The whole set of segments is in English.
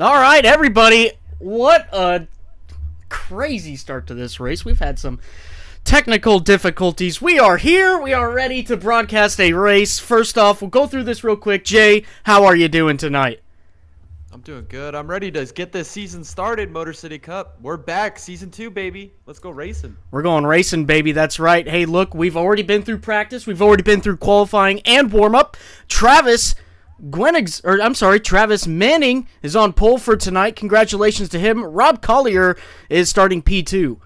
All right, everybody. What a crazy start to this race. We've had some technical difficulties. We are here. We are ready to broadcast a race. First off, we'll go through this real quick. Jay, how are you doing tonight? I'm doing good. I'm ready to get this season started, Motor City Cup. We're back. Season 2, baby. Let's go racing. We're going racing, baby. That's right. Hey, look, we've already been through practice. We've already been through qualifying and warm-up. Travis Manning is on pole for tonight. Congratulations to him. Rob Collier is starting P2.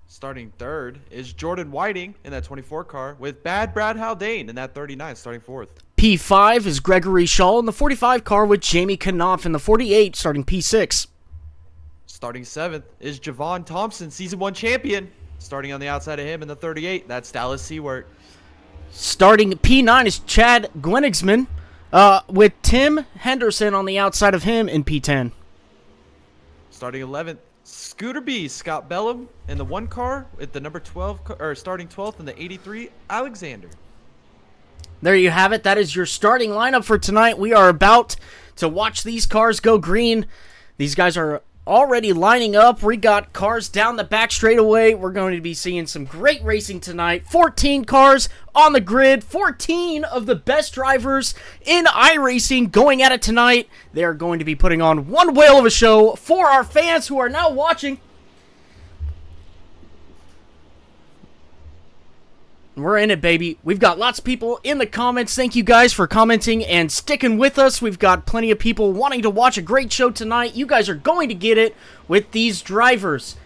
Starting third is Jordan Whiting in that 24 car with Brad Haldane in that 39 starting fourth. P5 is Gregory Shaw in the 45 car with Jamie Knopf in the 48 starting P6. Starting seventh is Javon Thompson, Season 1 champion. Starting on the outside of him in the 38, that's Dallas Seward. Starting P9 is Chad Gwenigsman. With Tim Henderson on the outside of him in P10. Starting 11th, Scooter B, Scott Bellum in the 1 car with the number 12, or starting 12th in the 83, Alexander. There you have it. That is your starting lineup for tonight. We are about to watch these cars go green. These guys are already lining up. We got cars down the back straightaway. We're going to be seeing some great racing tonight. 14 cars on the grid. 14 of the best drivers in iRacing going at it tonight. They're going to be putting on one whale of a show for our fans who are now watching. We're in it, baby. We've got lots of people in the comments. Thank you guys for commenting and sticking with us. We've got plenty of people wanting to watch a great show tonight. You guys are going to get it with these drivers.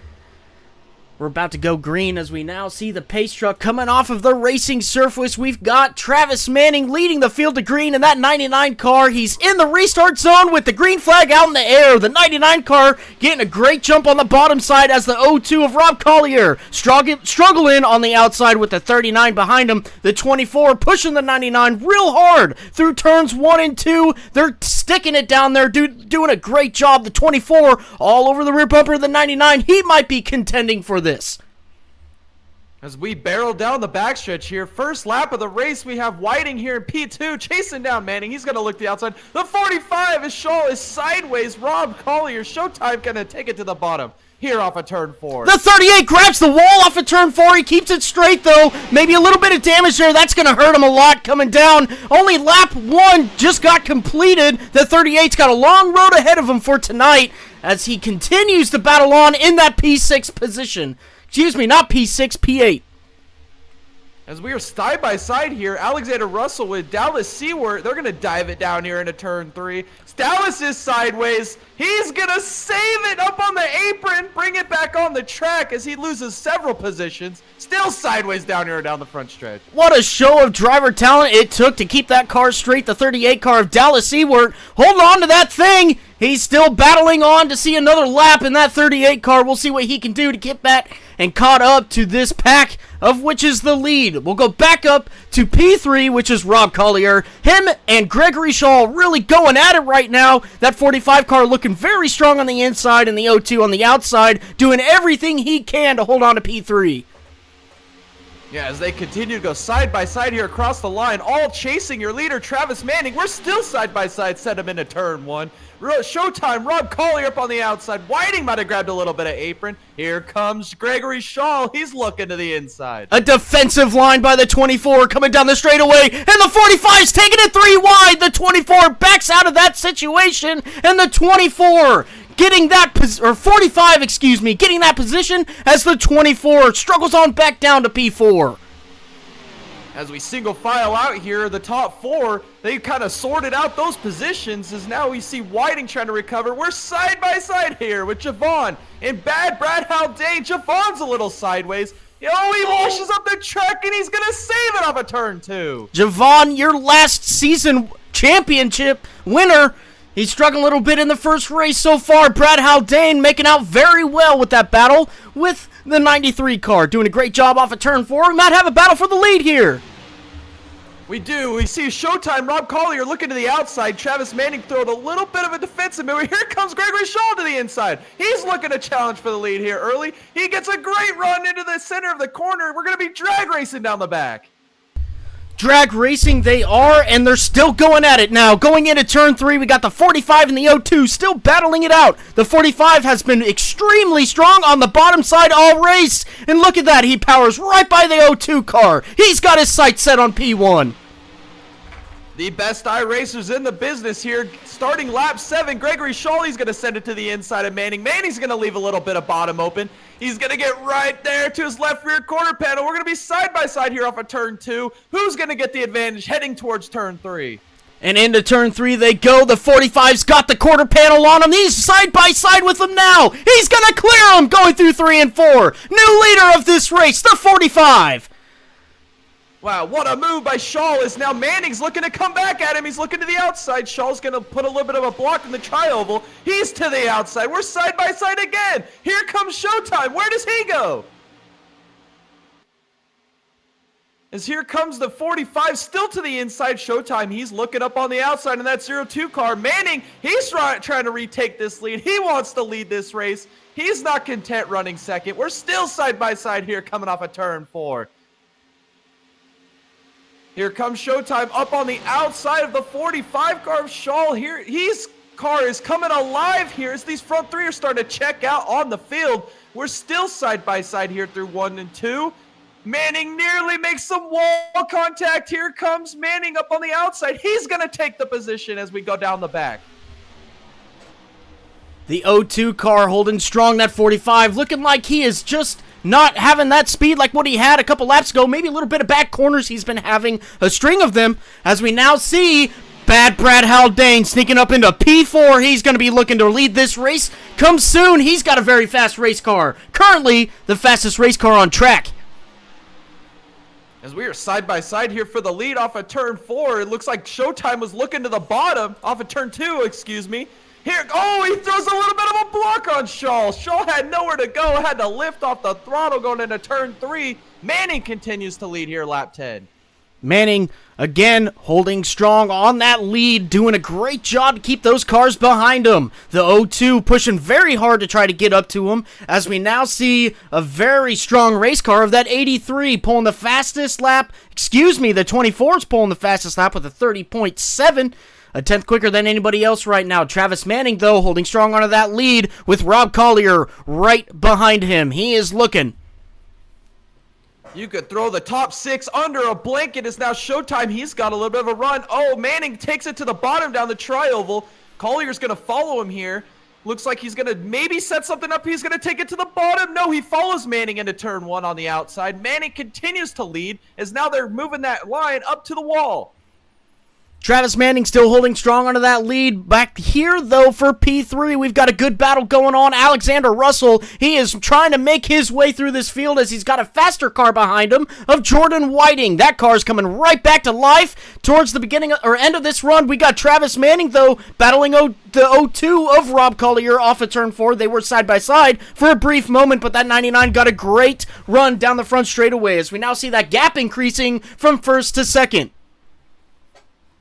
We're about to go green as we now see the pace truck coming off of the racing surface. We've got Travis Manning leading the field to green in that 99 car. He's in the restart zone with the green flag out in the air. The 99 car getting a great jump on the bottom side as the 02 of Rob Collier struggling on the outside with the 39 behind him. The 24 pushing the 99 real hard through turns 1 and 2. They're sticking it down there, doing a great job. The 24 all over the rear bumper of the 99. He might be contending for this. As we barrel down the backstretch here, first lap of the race, we have Whiting here in P2 chasing down Manning. He's going to look the outside. The 45 is Shaw is sideways. Rob Collier, Showtime going to take it to the bottom here off of turn 4. The 38 grabs the wall off of turn 4. He keeps it straight, though. Maybe a little bit of damage there. That's going to hurt him a lot coming down. Only lap 1 just got completed. The 38's got a long road ahead of him for tonight as he continues to battle on in that P6 position. Excuse me, not P6, P8. As we are side by side here, Alexander Russell with Dallas Seward. They're going to dive it down here into turn 3. Dallas is sideways. He's going to save it up on the apron, bring it back on the track as he loses several positions. Still sideways down here down the front stretch. What a show of driver talent it took to keep that car straight. The 38 car of Dallas Seward holding on to that thing. He's still battling on to see another lap in that 38 car. We'll see what he can do to get back and caught up to this pack, of which is the lead. We'll go back up to P3, which is Rob Collier. Him and Gregory Shaw really going at it right now. That 45 car looking very strong on the inside and the 02 on the outside, doing everything he can to hold on to P3. Yeah, as they continue to go side by side here across the line, all chasing your leader, Travis Manning. We're still side by side, set him into turn 1. Showtime, Rob Collier up on the outside. Whiting might have grabbed a little bit of apron. Here comes Gregory Shaw. He's looking to the inside. A defensive line by the 24 coming down the straightaway, and the 45's taking it 3 wide. The 24 backs out of that situation, and the 24 getting that 45, excuse me, getting that position as the 24 struggles on back down to P4. As we single file out here, the top 4, they kind of sorted out those positions as now we see Whiting trying to recover. We're side by side here with Javon and Brad Haldane. Javon's a little sideways. He washes up the track and he's going to save it off of turn 2. Javon, your last season championship winner. He's struggling a little bit in the first race so far. Brad Haldane making out very well with that battle with the 93 car. Doing a great job off of turn 4. We might have a battle for the lead here. We do. We see Showtime, Rob Collier looking to the outside. Travis Manning throwing a little bit of a defensive move. Here comes Gregory Shaw to the inside. He's looking to challenge for the lead here early. He gets a great run into the center of the corner. We're going to be drag racing down the back. Drag racing they are, and they're still going at it now. Going into turn 3, we got the 45 and the 02 still battling it out. The 45 has been extremely strong on the bottom side all race. And look at that, he powers right by the 02 car. He's got his sights set on P1. The best iRacers in the business here. Starting lap 7, Gregory Shawley's going to send it to the inside of Manning. Manning's going to leave a little bit of bottom open. He's going to get right there to his left rear quarter panel. We're going to be side by side here off of turn 2. Who's going to get the advantage heading towards turn 3? And into turn 3 they go. The 45's got the quarter panel on him. He's side by side with him now. He's going to clear him going through 3 and 4. New leader of this race, the 45. Wow, what a move by Shaw. Is now Manning's looking to come back at him. He's looking to the outside. Shaw's going to put a little bit of a block in the tri-oval. He's to the outside. We're side by side again. Here comes Showtime. Where does he go? As here comes the 45, still to the inside. Showtime, he's looking up on the outside in that 02 car. Manning, he's trying to retake this lead. He wants to lead this race. He's not content running second. We're still side by side here coming off of turn 4. Here comes Showtime up on the outside of the 45 car of Shaw here. His car is coming alive here as these front 3 are starting to check out on the field. We're still side by side here through 1 and 2. Manning nearly makes some wall contact. Here comes Manning up on the outside. He's going to take the position as we go down the back. The 02 car holding strong, that 45 looking like he is just not having that speed like what he had a couple laps ago. Maybe a little bit of back corners he's been having, a string of them, as we now see Bad Brad Haldane sneaking up into P4. He's going to be looking to lead this race. Come soon. He's got a very fast race car. Currently, the fastest race car on track. As we are side by side here for the lead off of turn 4, it looks like Showtime was looking to the bottom off of turn 2, excuse me. Here, oh, he throws a little bit of a block on Shaw. Shaw had nowhere to go, had to lift off the throttle going into turn 3. Manning continues to lead here lap 10. Manning, again, holding strong on that lead, doing a great job to keep those cars behind him. The 02 pushing very hard to try to get up to him, as we now see a very strong race car of that 83 pulling the fastest lap. Excuse me, the 24's pulling the fastest lap with a 30.7. A tenth quicker than anybody else right now. Travis Manning, though, holding strong onto that lead with Rob Collier right behind him. He is looking. You could throw the top 6 under a blanket. It's now Showtime. He's got a little bit of a run. Oh, Manning takes it to the bottom down the tri-oval. Collier's going to follow him here. Looks like he's going to maybe set something up. He's going to take it to the bottom. No, he follows Manning into turn 1 on the outside. Manning continues to lead as now they're moving that line up to the wall. Travis Manning still holding strong onto that lead. Back here, though, for P3, we've got a good battle going on. Alexander Russell, he is trying to make his way through this field as he's got a faster car behind him of Jordan Whiting. That car's coming right back to life towards the beginning or end of this run. We got Travis Manning, though, battling the 02 of Rob Collier off of turn 4. They were side by side for a brief moment, but that 99 got a great run down the front straightaway as we now see that gap increasing from first to second.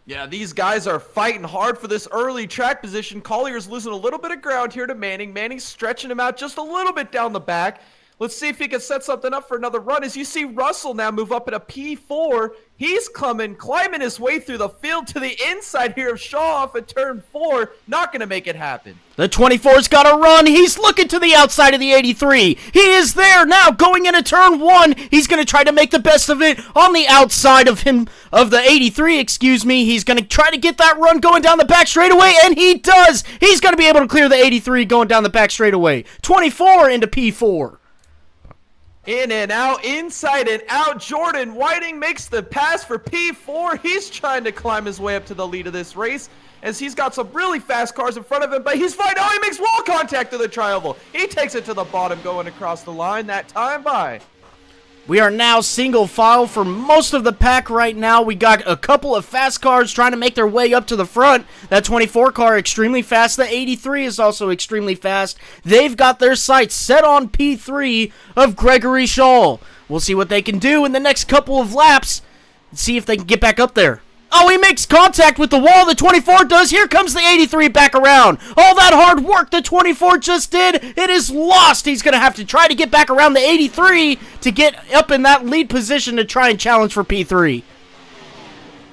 Yeah, these guys are fighting hard for this early track position. Collier's losing a little bit of ground here to Manning. Manning's stretching him out just a little bit down the back. Let's see if he can set something up for another run. As you see Russell now move up at a P4. He's climbing his way through the field to the inside here of Shaw off at turn 4. Not going to make it happen. The 24's got to run. He's looking to the outside of the 83. He is there now going into turn 1. He's going to try to make the best of it on the outside of the 83, excuse me. He's going to try to get that run going down the back straightaway, and he does. He's going to be able to clear the 83 going down the back straightaway. 24 into P4. In and out, inside and out. Jordan Whiting makes the pass for P4. He's trying to climb his way up to the lead of this race as he's got some really fast cars in front of him, but he's fine. Oh, he makes wall contact to the tri-oval. He takes it to the bottom going across the line that time by. We are now single file for most of the pack right now. We got a couple of fast cars trying to make their way up to the front. That 24 car extremely fast. The 83 is also extremely fast. They've got their sights set on P3 of Gregory Shaw. We'll see what they can do in the next couple of laps and see if they can get back up there. Oh, he makes contact with the wall. The 24 does. Here comes the 83 back around. All that hard work the 24 just did, it is lost. He's going to have to try to get back around the 83 to get up in that lead position to try and challenge for P3.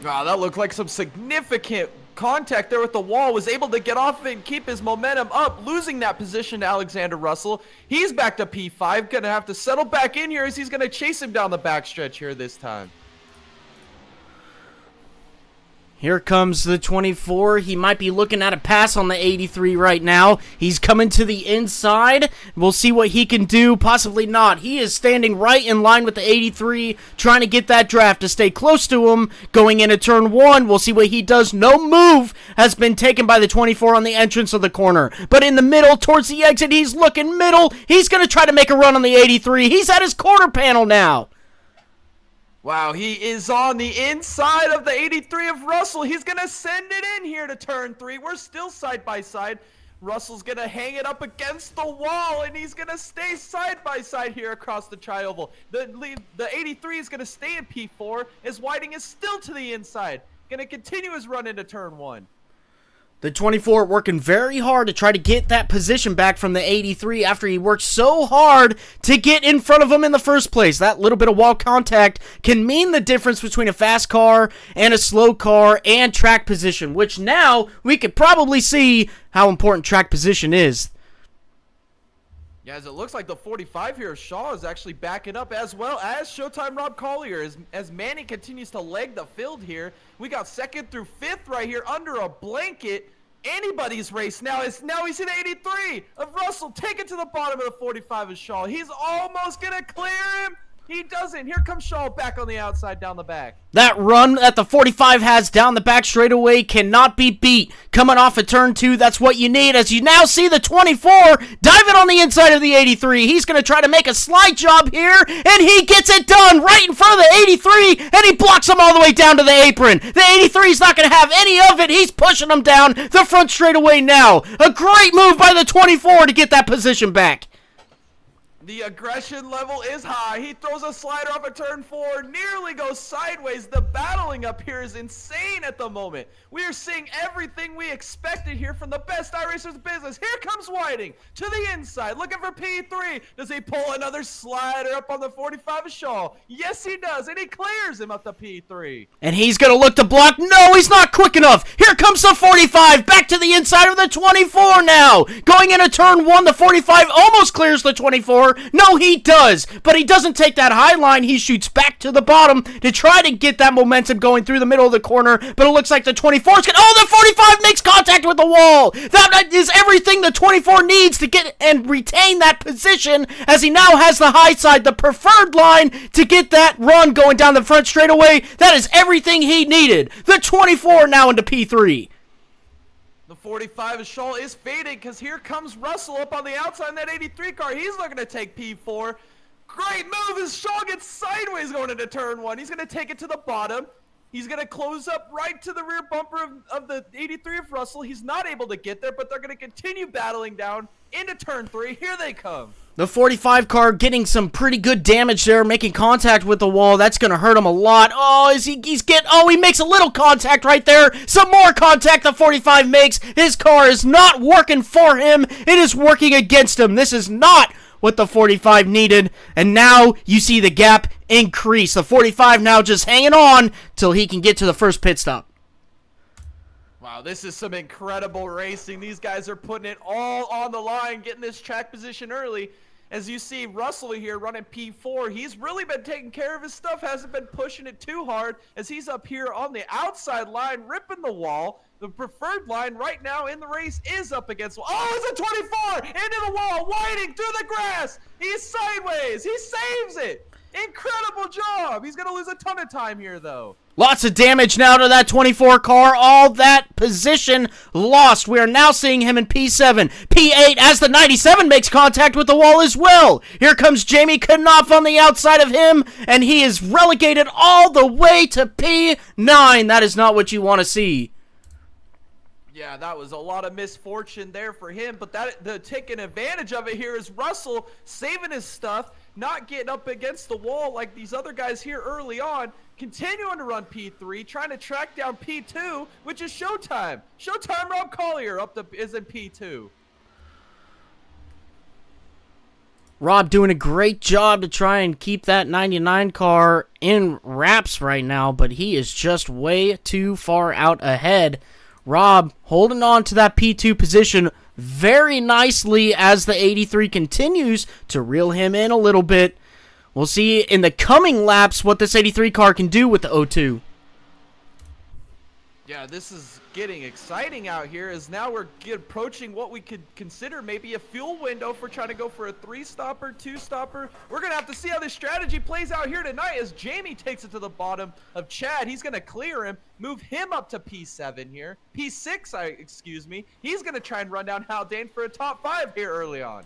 Wow, that looked like some significant contact there with the wall. Was able to get off and keep his momentum up, losing that position to Alexander Russell. He's back to P5, gonna have to settle back in here as he's gonna chase him down the backstretch here this time. Here comes the 24. He might be looking at a pass on the 83 right now. He's coming to the inside. We'll see what he can do. Possibly not. He is standing right in line with the 83, trying to get that draft to stay close to him. Going into turn 1, we'll see what he does. No move has been taken by the 24 on the entrance of the corner. But in the middle, towards the exit, he's looking middle. He's going to try to make a run on the 83. He's at his quarter panel now. Wow, he is on the inside of the 83 of Russell. He's going to send it in here to turn 3. We're still side by side. Russell's going to hang it up against the wall, and he's going to stay side by side here across the tri-oval. The 83 is going to stay in P4 as Whiting is still to the inside. Going to continue his run into turn 1. The 24 working very hard to try to get that position back from the 83 after he worked so hard to get in front of him in the first place. That little bit of wall contact can mean the difference between a fast car and a slow car and track position, which now we could probably see how important track position is. Yeah, as it looks like the 45 here, Shaw is actually backing up, as well as Showtime Rob Collier. As Manny continues to leg the field here, we got 2nd through 5th right here under a blanket. Anybody's race now. Now he's in 83 of Russell. Take it to the bottom of the 45 of Shaw. He's almost going to clear him. He doesn't. Here comes Shaw back on the outside down the back. That run that the 45 has down the back straightaway cannot be beat. Coming off of turn 2, that's what you need. As you now see the 24 diving on the inside of the 83. He's going to try to make a slide job here, and he gets it done right in front of the 83, and he blocks him all the way down to the apron. The 83 is not going to have any of it. He's pushing him down the front straightaway now. A great move by the 24 to get that position back. The aggression level is high. He throws a slider off a turn 4, nearly goes sideways. The battling up here is insane at the moment. We are seeing everything we expected here from the best iRacers business. Here comes Whiting to the inside, looking for P3. Does he pull another slider up on the 45 of Shaw? Yes, he does, and he clears him up to P3. And he's going to look to block. No, he's not quick enough. Here comes the 45, back to the inside of the 24 now. Going into turn 1, the 45 almost clears the 24. No, he does, but he doesn't take that high line. He shoots back to the bottom to try to get that momentum going through the middle of the corner, but it looks like the 24 is going to... Oh, the 45 makes contact with the wall. That is everything the 24 needs to get and retain that position, as he now has the high side, the preferred line, to get that run going down the front straightaway. That is everything he needed. The 24 now into P3. The 45 of Shaw is fading because here comes Russell up on the outside in that 83 car. He's looking to take P4. Great move as Shaw gets sideways going into turn 1. He's going to take it to the bottom. He's going to close up right to the rear bumper of the 83 of Russell. He's not able to get there, but they're going to continue battling down into turn 3. Here they come. The 45 car getting some pretty good damage there, making contact with the wall. That's going to hurt him a lot. Oh, he makes a little contact right there. Some more contact the 45 makes. His car is not working for him. It is working against him. This is not what the 45 needed. And now you see the gap increase. The 45 now just hanging on till he can get to the first pit stop. Wow, this is some incredible racing. These guys are putting it all on the line, getting this track position early. As you see Russell here running P4, he's really been taking care of his stuff, hasn't been pushing it too hard, as he's up here on the outside line, ripping the wall. The preferred line right now in the race is up against the wall. Oh, it's a 24 into the wall, Whiting through the grass. He's sideways. He saves it. Incredible job. He's going to lose a ton of time here, though. Lots of damage now to that 24 car. All that position lost. We are now seeing him in P7. P8 as the 97 makes contact with the wall as well. Here comes Jamie Knopf on the outside of him, and he is relegated all the way to P9. That is not what you want to see. Yeah, that was a lot of misfortune there for him, but the taking advantage of it here is Russell saving his stuff, not getting up against the wall like these other guys here early on, continuing to run P3, trying to track down P2, which is Showtime. Showtime Rob Collier is in P2. Rob doing a great job to try and keep that 99 car in wraps right now, but he is just way too far out ahead. Rob holding on to that P2 position very nicely as the 83 continues to reel him in a little bit. We'll see in the coming laps what this 83 car can do with the O2. Yeah, this is getting exciting out here as now we're approaching what we could consider maybe a fuel window for trying to go for a 3-stopper, 2-stopper. We're going to have to see how this strategy plays out here tonight as Jamie takes it to the bottom of Chad. He's going to clear him, move him up to P7 here. P6, excuse me. He's going to try and run down Haldane for a top 5 here early on.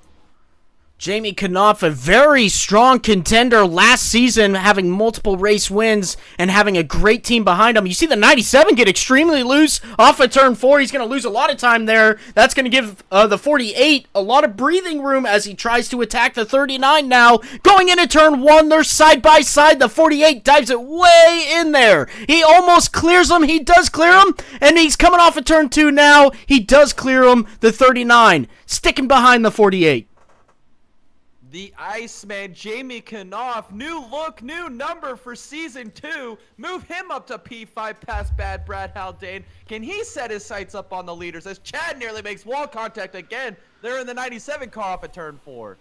Jamie Knopf, a very strong contender last season, having multiple race wins and having a great team behind him. You see the 97 get extremely loose off of turn 4. He's going to lose a lot of time there. That's going to give the 48 a lot of breathing room as he tries to attack the 39 now. Going into turn 1, they're side by side. The 48 dives it way in there. He almost clears him. He does clear him, and he's coming off of turn 2 now. He does clear him, the 39, sticking behind the 48. The Iceman, Jamie Knopf, new look, new number for Season 2. Move him up to P5 past Bad Brad Haldane. Can he set his sights up on the leaders as Chad nearly makes wall contact again? They're in the 97 car off at turn 4.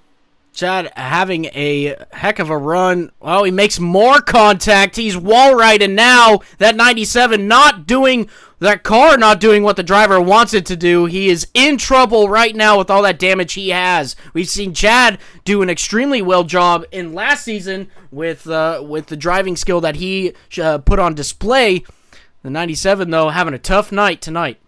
Chad having a heck of a run. Well, he makes more contact. He's wall right, and now that 97 not doing, that car not doing what the driver wants it to do. He is in trouble right now with all that damage he has. We've seen Chad do an extremely well job in last season with the driving skill that he put on display. The 97, though, having a tough night tonight.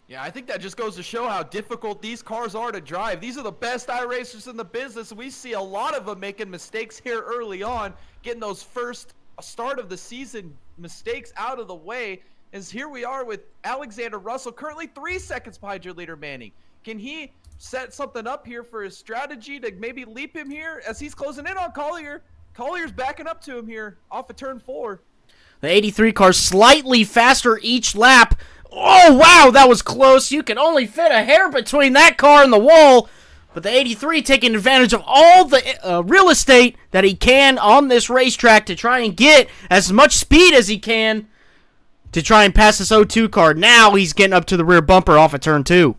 Yeah, I think that just goes to show how difficult these cars are to drive. These are the best iRacers in the business. We see a lot of them making mistakes here early on, getting those first start of the season mistakes out of the way. As here we are with Alexander Russell, currently 3 seconds behind your leader, Manning. Can he set something up here for his strategy to maybe leap him here as he's closing in on Collier? Collier's backing up to him here off of turn 4. The 83 car slightly faster each lap. Oh, wow, that was close. You can only fit a hair between that car and the wall. But the 83 taking advantage of all the real estate that he can on this racetrack to try and get as much speed as he can to try and pass this O2 car. Now he's getting up to the rear bumper off of turn 2.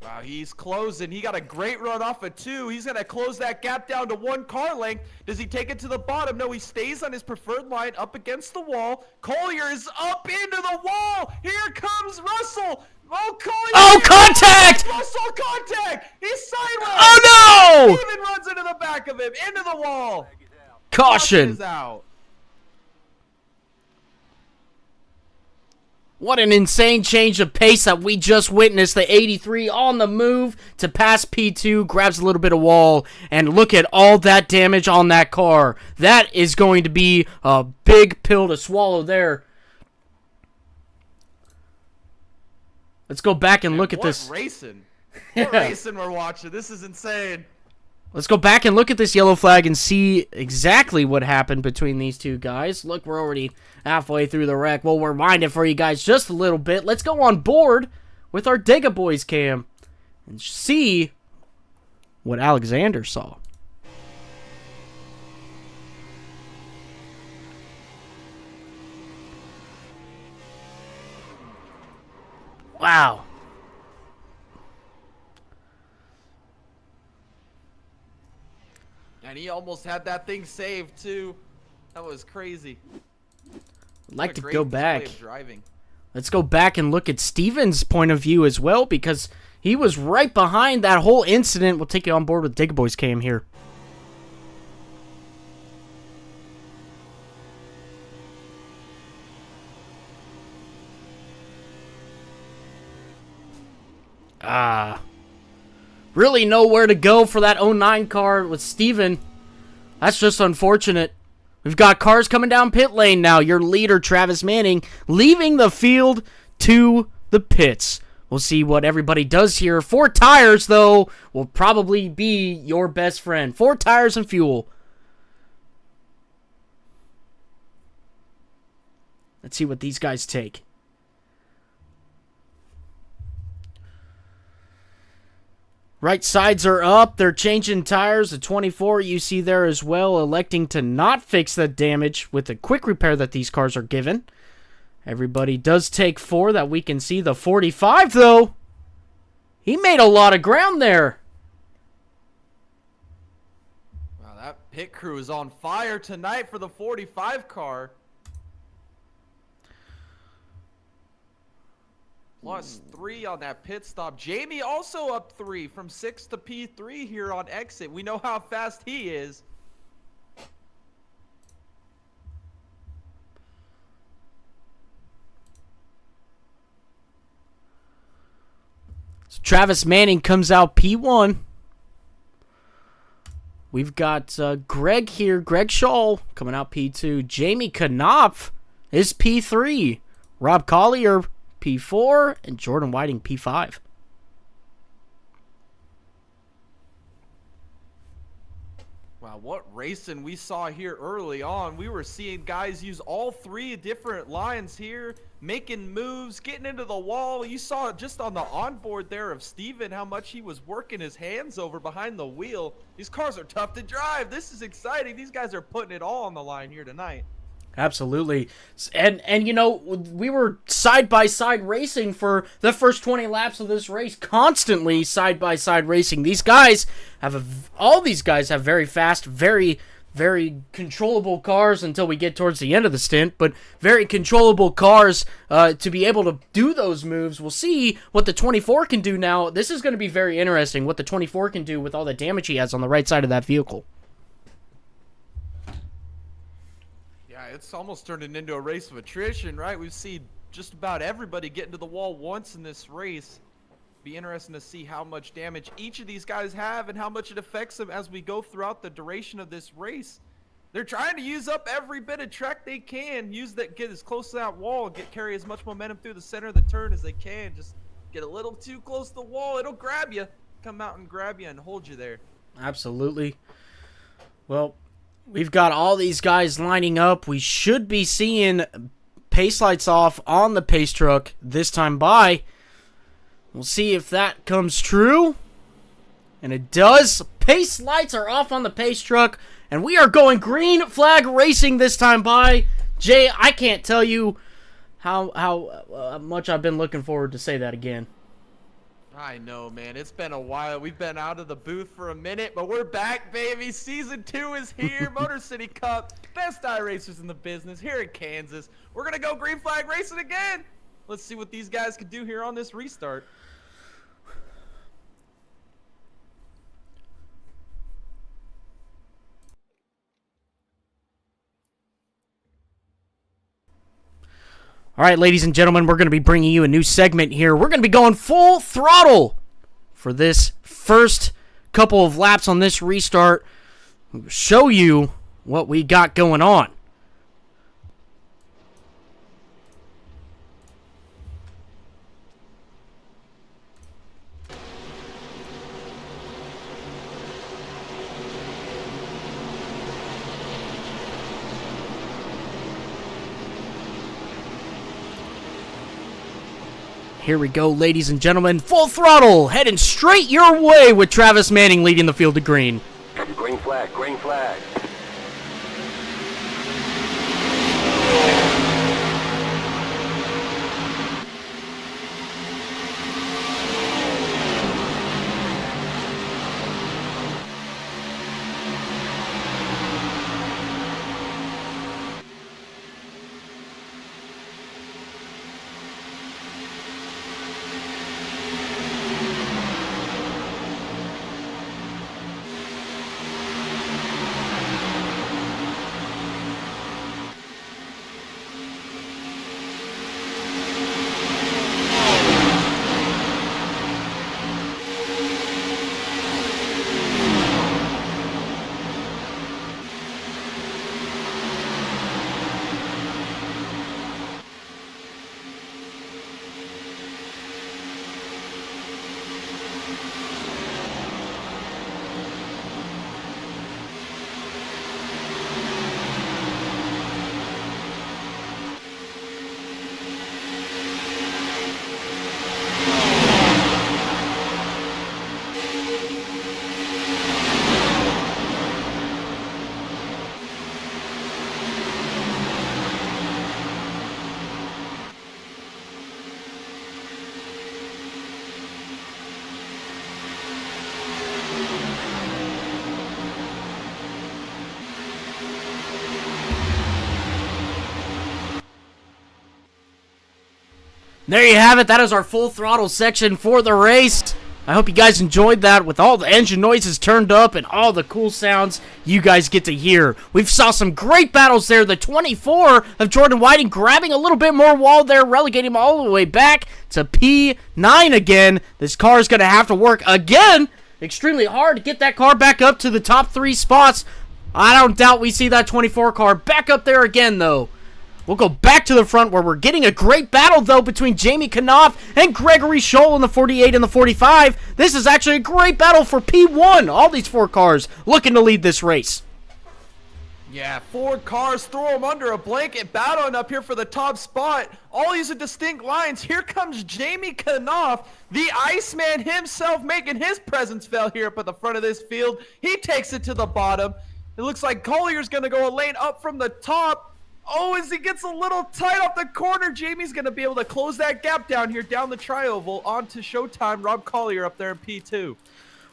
Wow, he's closing. He got a great run off of 2. He's going to close that gap down to 1 car length. Does he take it to the bottom? No, he stays on his preferred line up against the wall. Collier is up into the wall. Here comes Russell. Oh, Collier. Oh, contact! Russell contact. He's sideways. Oh, no! Steven runs into the back of him, into the wall. Caution. Is out. What an insane change of pace that we just witnessed. The 83 on the move to pass P2, grabs a little bit of wall, and look at all that damage on that car. That is going to be a big pill to swallow there. Let's go back and look at this. Racing. What racing we're watching. This is insane. Let's go back and look at this yellow flag and see exactly what happened between these two guys. Look, we're already halfway through the wreck. We'll rewind it for you guys just a little bit. Let's go on board with our Dega Boys cam and see what Alexander saw. Wow. And he almost had that thing saved too. That was crazy. I'd like to go back. Driving. Let's go back and look at Steven's point of view as well, because he was right behind that whole incident. We'll take you on board with Dega Boys cam here. Really nowhere to go for that 09 car with Steven. That's just unfortunate. We've got cars coming down pit lane now. Your leader, Travis Manning, leaving the field to the pits. We'll see what everybody does here. 4 tires, though, will probably be your best friend. 4 tires and fuel. Let's see what these guys take. Right sides are up. They're changing tires. The 24 you see there as well, electing to not fix the damage with the quick repair that these cars are given. Everybody does take 4 that we can see. The 45, though, he made a lot of ground there. Wow, that pit crew is on fire tonight for the 45 car. +3 on that pit stop. Jamie also up 3 from 6 to P3 here on exit. We know how fast he is. So Travis Manning comes out P1. We've got Greg here, Greg Shaw coming out P2. Jamie Knopf is P3. Rob Collier P4, and Jordan Whiting P5. Wow, what racing we saw here early on. We were seeing guys use all 3 different lines here, making moves, getting into the wall. You saw it just on the onboard there of Steven, how much he was working his hands over behind the wheel. These cars are tough to drive. This is exciting. These guys are putting it all on the line here tonight. Absolutely. And you know, we were side-by-side racing for the first 20 laps of this race, constantly side-by-side racing. These guys all these guys have very fast, very, very controllable cars until we get towards the end of the stint, but very controllable cars to be able to do those moves. We'll see what the 24 can do now. This is going to be very interesting, what the 24 can do with all the damage he has on the right side of that vehicle. It's almost turned into a race of attrition, right? We've seen just about everybody get into the wall once in this race. Be interesting to see how much damage each of these guys have and how much it affects them as we go throughout the duration of this race. They're trying to use up every bit of track they can, get as close to that wall, carry as much momentum through the center of the turn as they can. Just get a little too close to the wall, it'll grab you, come out and grab you and hold you there. Absolutely. Well, we've got all these guys lining up. We should be seeing pace lights off on the pace truck this time by. We'll see if that comes true. And it does. Pace lights are off on the pace truck. And we are going green flag racing this time by. Jay, I can't tell you how much I've been looking forward to say that again. I know, man. It's been a while. We've been out of the booth for a minute, but we're back, baby. Season 2 is here. Motor City Cup. Best iRacers in the business here in Kansas. We're going to go green flag racing again. Let's see what these guys can do here on this restart. All right, ladies and gentlemen, we're going to be bringing you a new segment here. We're going to be going full throttle for this first couple of laps on this restart. We'll show you what we got going on. Here we go, ladies and gentlemen. Full throttle, heading straight your way with Travis Manning leading the field to green. Green flag, green flag. There you have it. That is our full throttle section for the race. I hope you guys enjoyed that with all the engine noises turned up and all the cool sounds you guys get to hear. We've saw some great battles there. The 24 of Jordan Whiting grabbing a little bit more wall there, relegating him all the way back to P9 again. This car is going to have to work again extremely hard to get that car back up to the top 3 spots. I don't doubt we see that 24 car back up there again, though. We'll go back to the front where we're getting a great battle, though, between Jamie Knopf and Gregory Scholl in the 48 and the 45. This is actually a great battle for P1. All these 4 cars looking to lead this race. Yeah, 4 cars, throw them under a blanket, battling up here for the top spot. All these are distinct lines. Here comes Jamie Knopf, the Iceman himself, making his presence felt here up at the front of this field. He takes it to the bottom. It looks like Collier's going to go a lane up from the top. Oh, as he gets a little tight off the corner, Jamie's going to be able to close that gap down here, down the tri-oval, onto Showtime. Rob Collier up there in P2.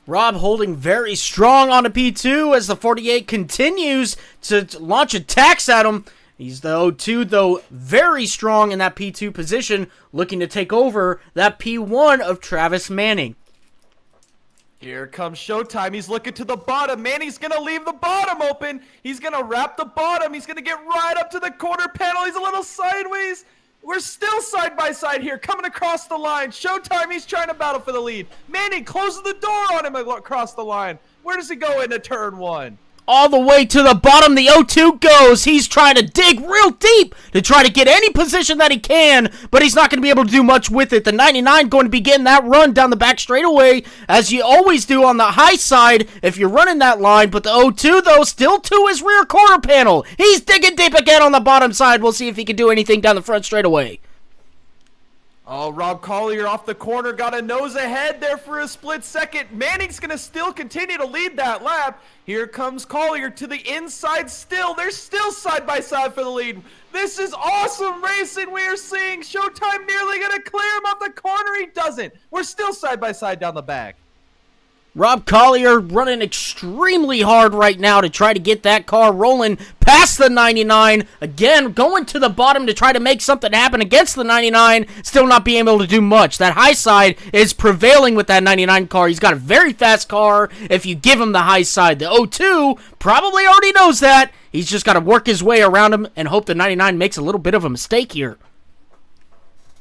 Rob holding very strong on a P2 as the 48 continues to launch attacks at him. He's the 0-2, though, very strong in that P2 position, looking to take over that P1 of Travis Manning. Here comes Showtime. He's looking to the bottom. Manning's going to leave the bottom open. He's going to wrap the bottom. He's going to get right up to the quarter panel. He's a little sideways. We're still side by side here, coming across the line. Showtime, he's trying to battle for the lead. Manning closes the door on him across the line. Where does he go into turn 1? All the way to the bottom, the 0-2 goes. He's trying to dig real deep to try to get any position that he can, but he's not going to be able to do much with it. The 99 going to begin that run down the back straightaway, as you always do on the high side if you're running that line, but the 0-2, though, still to his rear quarter panel. He's digging deep again on the bottom side. We'll see if he can do anything down the front straightaway. Oh, Rob Collier off the corner, got a nose ahead there for a split second. Manning's going to still continue to lead that lap. Here comes Collier to the inside still. They're still side by side for the lead. This is awesome racing we are seeing. Showtime nearly going to clear him off the corner. He doesn't. We're still side by side down the back. Rob Collier running extremely hard right now to try to get that car rolling past the 99. Again, going to the bottom to try to make something happen against the 99. Still not being able to do much. That high side is prevailing with that 99 car. He's got a very fast car if you give him the high side. The 0-2 probably already knows that. He's just got to work his way around him and hope the 99 makes a little bit of a mistake here.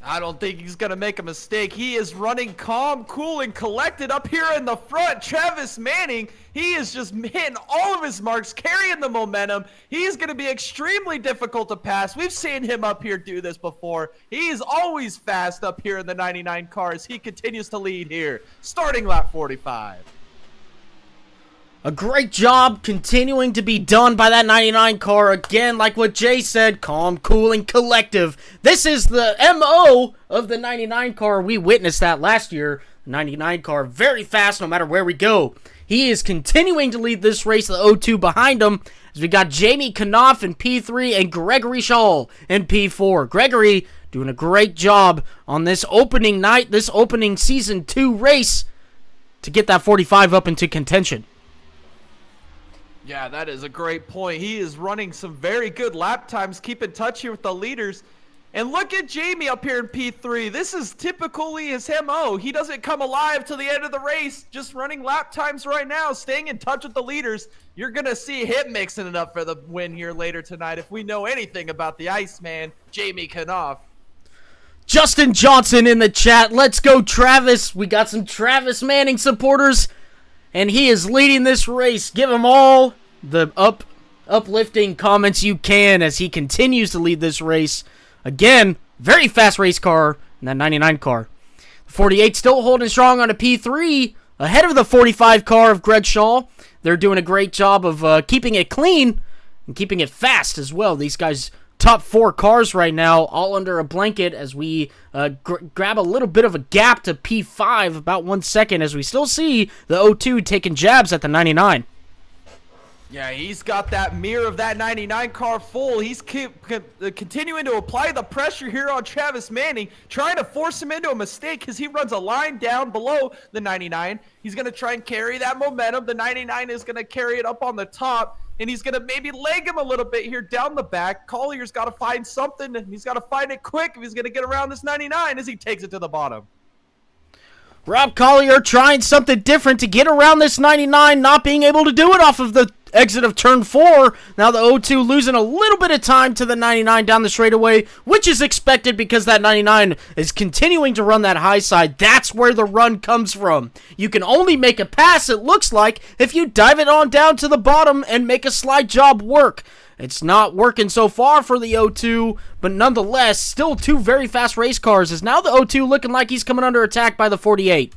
I don't think he's going to make a mistake. He is running calm, cool, and collected up here in the front. Travis Manning, he is just hitting all of his marks, carrying the momentum. He is going to be extremely difficult to pass. We've seen him up here do this before. He is always fast up here in the 99 cars. He continues to lead here, starting lap 45. A great job continuing to be done by that 99 car. Again, like what Jay said, calm, cool, and collective. This is the MO of the 99 car. We witnessed that last year. The 99 car, very fast no matter where we go. He is continuing to lead this race, the 0-2 behind him, as we got Jamie Knopf in P3 and Gregory Scholl in P4. Gregory doing a great job on this opening night, this opening Season 2 race to get that 45 up into contention. Yeah, that is a great point. He is running some very good lap times, keep in touch here with the leaders. And look at Jamie up here in P3. This is typically his MO. He doesn't come alive till the end of the race, just running lap times right now, staying in touch with the leaders. You're going to see him mixing it up for the win here later tonight if we know anything about the Iceman, Jamie Knopf. Justin Johnson in the chat. Let's go, Travis. We got some Travis Manning supporters. And he is leading this race. Give him all the uplifting comments you can as he continues to lead this race. Again, very fast race car in that 99 car. The 48 still holding strong on a P3 ahead of the 45 car of Greg Scholl. They're doing a great job of keeping it clean and keeping it fast as well. These guys top 4 cars right now, all under a blanket as we grab a little bit of a gap to P5, about 1 second, as we still see the 0-2 taking jabs at the 99. Yeah, he's got that mirror of that 99 car full. He's continuing to apply the pressure here on Travis Manning, trying to force him into a mistake because he runs a line down below the 99. He's going to try and carry that momentum. The 99 is going to carry it up on the top. and he's going to maybe leg him a little bit here down the back. Collier's got to find something, and he's got to find it quick if he's going to get around this 99 as he takes it to the bottom. Rob Collier trying something different to get around this 99, not being able to do it off of the exit of turn 4. Now the 0-2 losing a little bit of time to the 99 down the straightaway, which is expected because that 99 is continuing to run that high side. That's where the run comes from. You can only make a pass, it looks like, if you dive it on down to the bottom and make a slide job work. It's not working so far for the 0-2, but nonetheless, still two very fast race cars, as now the 0-2 looking like he's coming under attack by the 48.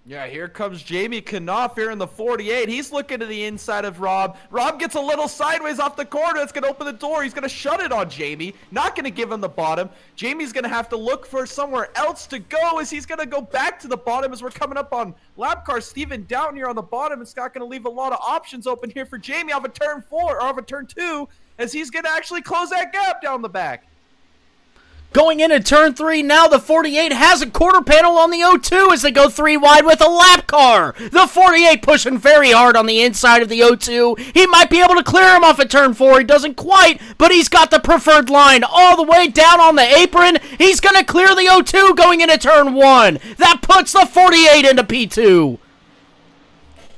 Yeah, here comes Jamie Knopf here in the 48. He's looking to the inside of Rob. Rob gets a little sideways off the corner. That's going to open the door. He's going to shut it on Jamie. Not going to give him the bottom. Jamie's going to have to look for somewhere else to go as he's going to go back to the bottom as we're coming up on lap car. Steven down here on the bottom. It's not going to leave a lot of options open here for Jamie off of turn 4 or off of turn 2 as he's going to actually close that gap down the back. Going into turn 3, now the 48 has a quarter panel on the 0-2 as they go 3 wide with a lap car. The 48 pushing very hard on the inside of the 0-2. He might be able to clear him off at turn 4. He doesn't quite, but he's got the preferred line all the way down on the apron. He's going to clear the 0-2 going into turn 1. That puts the 48 into P2.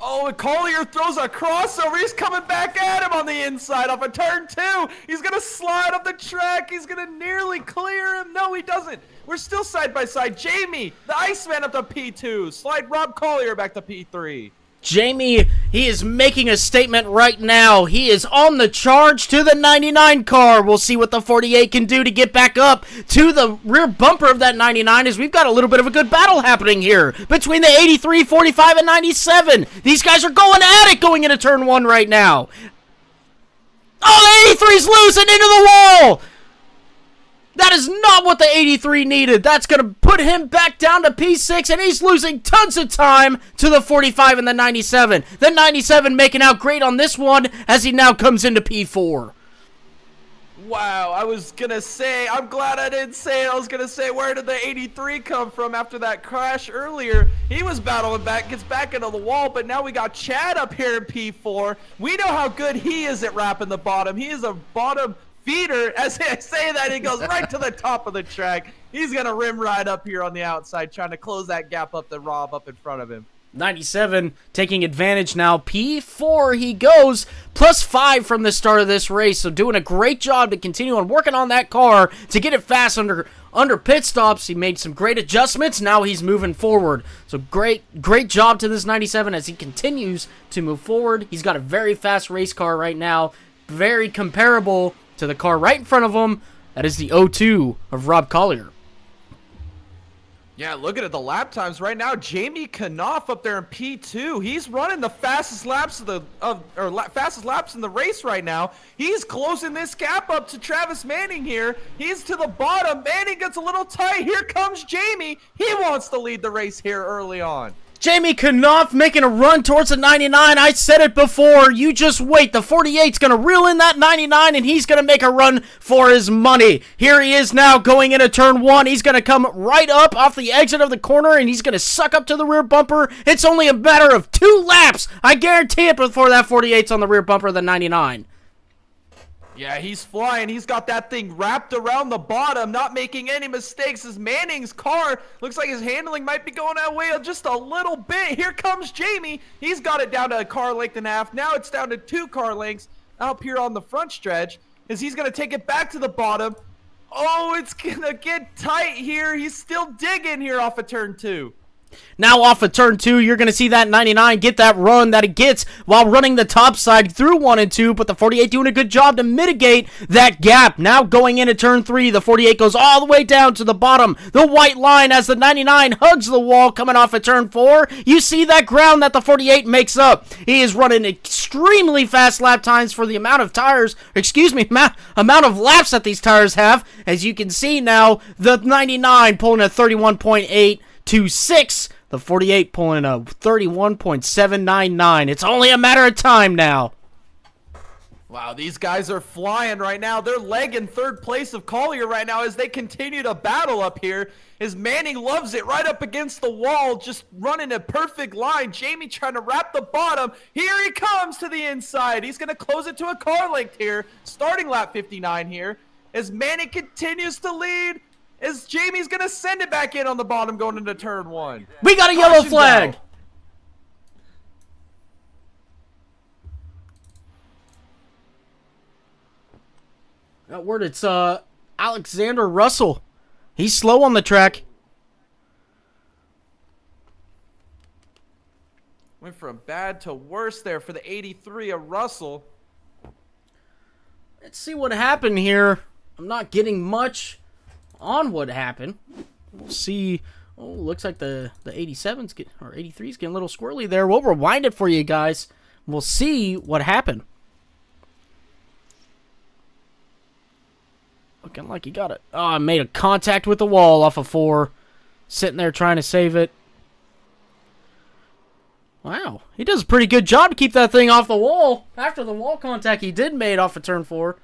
Oh, and Collier throws a crossover. He's coming back at him on the inside off of turn 2. He's going to slide up the track. He's going to nearly clear him. No, he doesn't. We're still side by side. Jamie, the Iceman up to P2. Slide Rob Collier back to P3. Jamie, he is making a statement right now. He is on the charge to the 99 car. We'll see what the 48 can do to get back up to the rear bumper of that 99 as we've got a little bit of a good battle happening here between the 83, 45, and 97. These guys are going at it going into turn 1 right now. Oh, the 83's losing into the wall. That is not what the 83 needed. That's going to put him back down to P6, and he's losing tons of time to the 45 and the 97. The 97 making out great on this one as he now comes into P4. Wow, I was going to say, I'm glad I didn't say it. I was going to say, where did the 83 come from after that crash earlier? He was battling back, gets back into the wall, but now we got Chad up here in P4. We know how good he is at wrapping the bottom. He is a bottom feeder. As I say that, he goes right to the top of the track. He's going to rim right up here on the outside, trying to close that gap up to Rob up in front of him. 97 taking advantage now. P4 he goes, +5 from the start of this race. So doing a great job to continue on working on that car to get it fast under pit stops. He made some great adjustments. Now he's moving forward. So great job to this 97 as he continues to move forward. He's got a very fast race car right now. Very comparable to the car right in front of him. That is the 0-2 of Rob Collier. Yeah, looking at the lap times right now, Jamie Knopf up there in P2. He's running the fastest laps fastest laps in the race right now. He's closing this gap up to Travis Manning here. He's to the bottom. Manning gets a little tight. Here comes Jamie. He wants to lead the race here early on. Jamie Knopf making a run towards the 99. I said it before. You just wait. The 48's going to reel in that 99, and he's going to make a run for his money. Here he is now going into turn 1. He's going to come right up off the exit of the corner, and he's going to suck up to the rear bumper. It's only a matter of 2 laps. I guarantee it before that 48's on the rear bumper of the 99. Yeah, he's flying. He's got that thing wrapped around the bottom, not making any mistakes. As Manning's car looks like his handling might be going that way just a little bit. Here comes Jamie. He's got it down to a car length and a half. Now it's down to 2 car lengths up here on the front stretch as he's going to take it back to the bottom. Oh, it's going to get tight here. He's still digging here off of turn 2. Now off of turn 2, you're going to see that 99 get that run that it gets while running the top side through 1 and 2, but the 48 doing a good job to mitigate that gap. Now going into turn 3, the 48 goes all the way down to the bottom. The white line as the 99 hugs the wall coming off of turn 4. You see that ground that the 48 makes up. He is running extremely fast lap times for the amount of amount of laps that these tires have. As you can see now, the 99 pulling a 31.8. to 6, the 48 pulling a 31.799. It's only a matter of time now. Wow, these guys are flying right now. They're legging third place of Collier right now as they continue to battle up here. As Manning loves it right up against the wall, just running a perfect line. Jamie trying to wrap the bottom. Here he comes to the inside. He's going to close it to a car length here. Starting lap 59 here. As Manning continues to lead. As Jamie's going to send it back in on the bottom going into turn 1. We got a yellow flag. That word, it's Alexander Russell. He's slow on the track. Went from bad to worse there for the 83 of Russell. Let's see what happened here. I'm not getting much on what happened. We'll see. Oh, looks like the 87's or 83's getting a little squirrely there. We'll rewind it for you guys. We'll see what happened. Looking like he got it. Oh, I made a contact with the wall off of 4. Sitting there trying to save it. Wow. He does a pretty good job to keep that thing off the wall. After the wall contact he did made off of turn 4.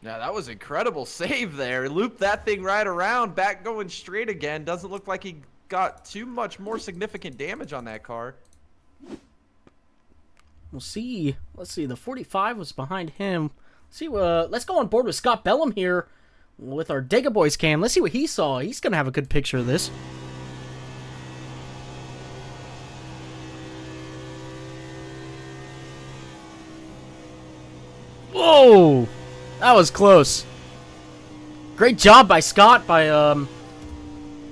Yeah, that was incredible save there. Looped that thing right around. Back going straight again. Doesn't look like he got too much more significant damage on that car. We'll see. Let's see. The 45 was behind him. See, let's go on board with Scott Bellum here with our Dega Boys cam. Let's see what he saw. He's going to have a good picture of this. Whoa! That was close. Great job by Scott by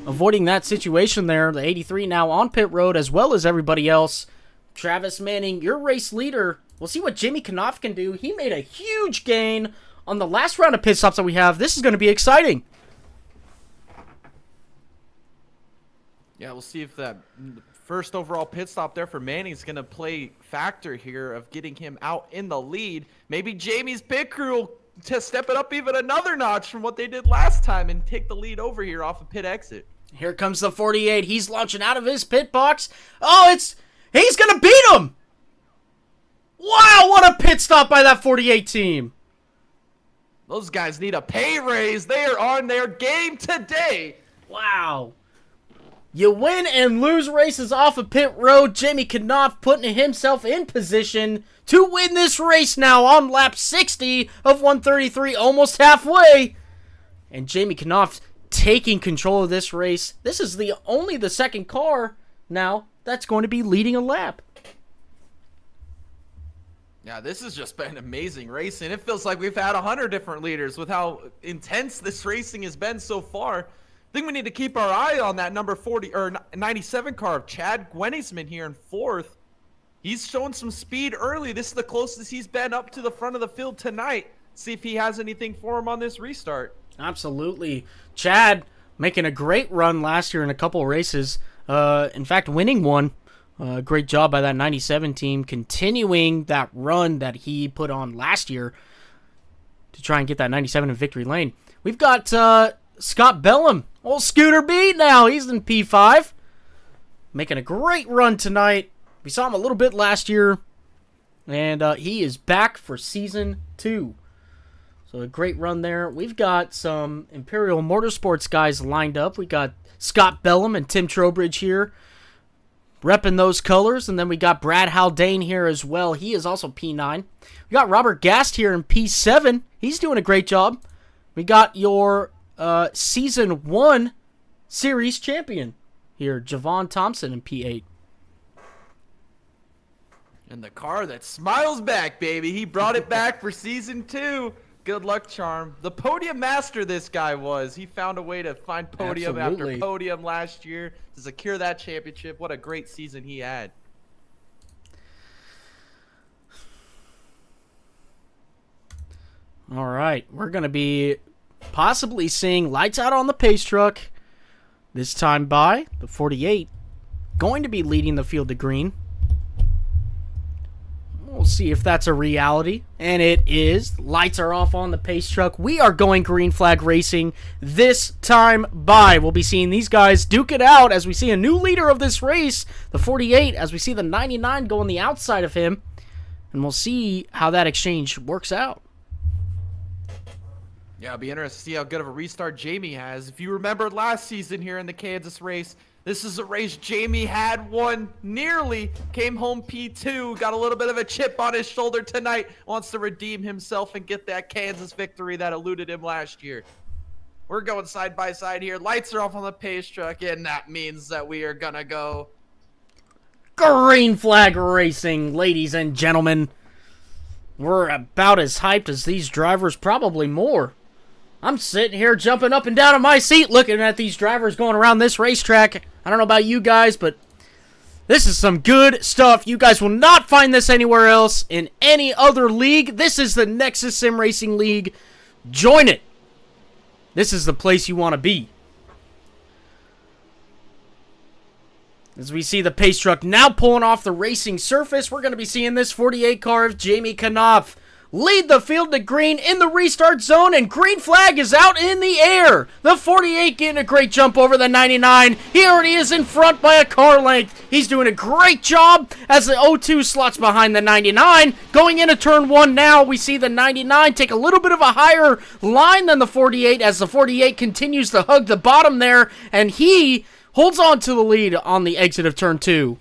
avoiding that situation there. The 83 now on pit road as well as everybody else. Travis Manning, your race leader. We'll see what Jimmy Knopf can do. He made a huge gain on the last round of pit stops that we have. This is going to be exciting. Yeah, we'll see if that first overall pit stop there for Manning is going to play factor here of getting him out in the lead. Maybe Jamie's pit crew will step it up even another notch from what they did last time and take the lead over here off of pit exit. Here comes the 48. He's launching out of his pit box. Oh, he's going to beat him. Wow, what a pit stop by that 48 team. Those guys need a pay raise. They are on their game today. Wow. You win and lose races off of pit road. Jamie Knopf putting himself in position to win this race now on lap 60 of 133, almost halfway. And Jamie Knopf taking control of this race. This is only the second car now that's going to be leading a lap. Yeah, this has just been amazing racing. It feels like we've had 100 different leaders with how intense this racing has been so far. I think we need to keep our eye on that number 40 or 97 car of Chad Gwennisman here in 4th. He's showing some speed early. This is the closest he's been up to the front of the field tonight. See if he has anything for him on this restart. Absolutely. Chad making a great run last year in a couple of races. In fact, winning one. Great job by that 97 team, continuing that run that he put on last year to try and get that 97 in victory lane. We've got Scott Bellum, old Scooter B now. He's in P5, making a great run tonight. We saw him a little bit last year, and he is back for Season 2. So a great run there. We've got some Imperial Motorsports guys lined up. We got Scott Bellum and Tim Trowbridge here, repping those colors. And then we got Brad Haldane here as well. He is also P9. We got Robert Gast here in P7. He's doing a great job. We got your Season 1 Series champion here, Javon Thompson in P8. And the car that smiles back, baby. He brought it back for Season 2. Good luck, Charm. The podium master this guy was. He found a way to find podium after podium last year to secure that championship. What a great season he had. All right, we're going to be possibly seeing lights out on the pace truck. This time by the 48. Going to be leading the field to green. We'll see if that's a reality. And it is. Lights are off on the pace truck. We are going green flag racing this time by. We'll be seeing these guys duke it out as we see a new leader of this race, the 48, as we see the 99 go on the outside of him. and we'll see how that exchange works out. Yeah, it'll be interesting to see how good of a restart Jamie has. If you remember last season here in the Kansas race, this is a race Jamie had won nearly, came home P2, got a little bit of a chip on his shoulder tonight, wants to redeem himself and get that Kansas victory that eluded him last year. We're going side by side here. Lights are off on the pace truck, and that means that we are gonna go Green flag racing, ladies and gentlemen. We're about as hyped as these drivers, probably more. I'm sitting here jumping up and down in my seat looking at these drivers going around this racetrack. I don't know about you guys, but this is some good stuff. You guys will not find this anywhere else in any other league. This is the Nexus Sim Racing League. Join it. This is the place you want to be. As we see the pace truck now pulling off the racing surface, we're going to be seeing this 48 car of Jamie Knopf lead the field to green in the restart zone, and green flag is out in the air. The 48 getting a great jump over the 99. He already is in front by a car length. He's doing a great job as the 02 slots behind the 99. Going into turn 1 now, we see the 99 take a little bit of a higher line than the 48 as the 48 continues to hug the bottom there, and he holds on to the lead on the exit of turn 2.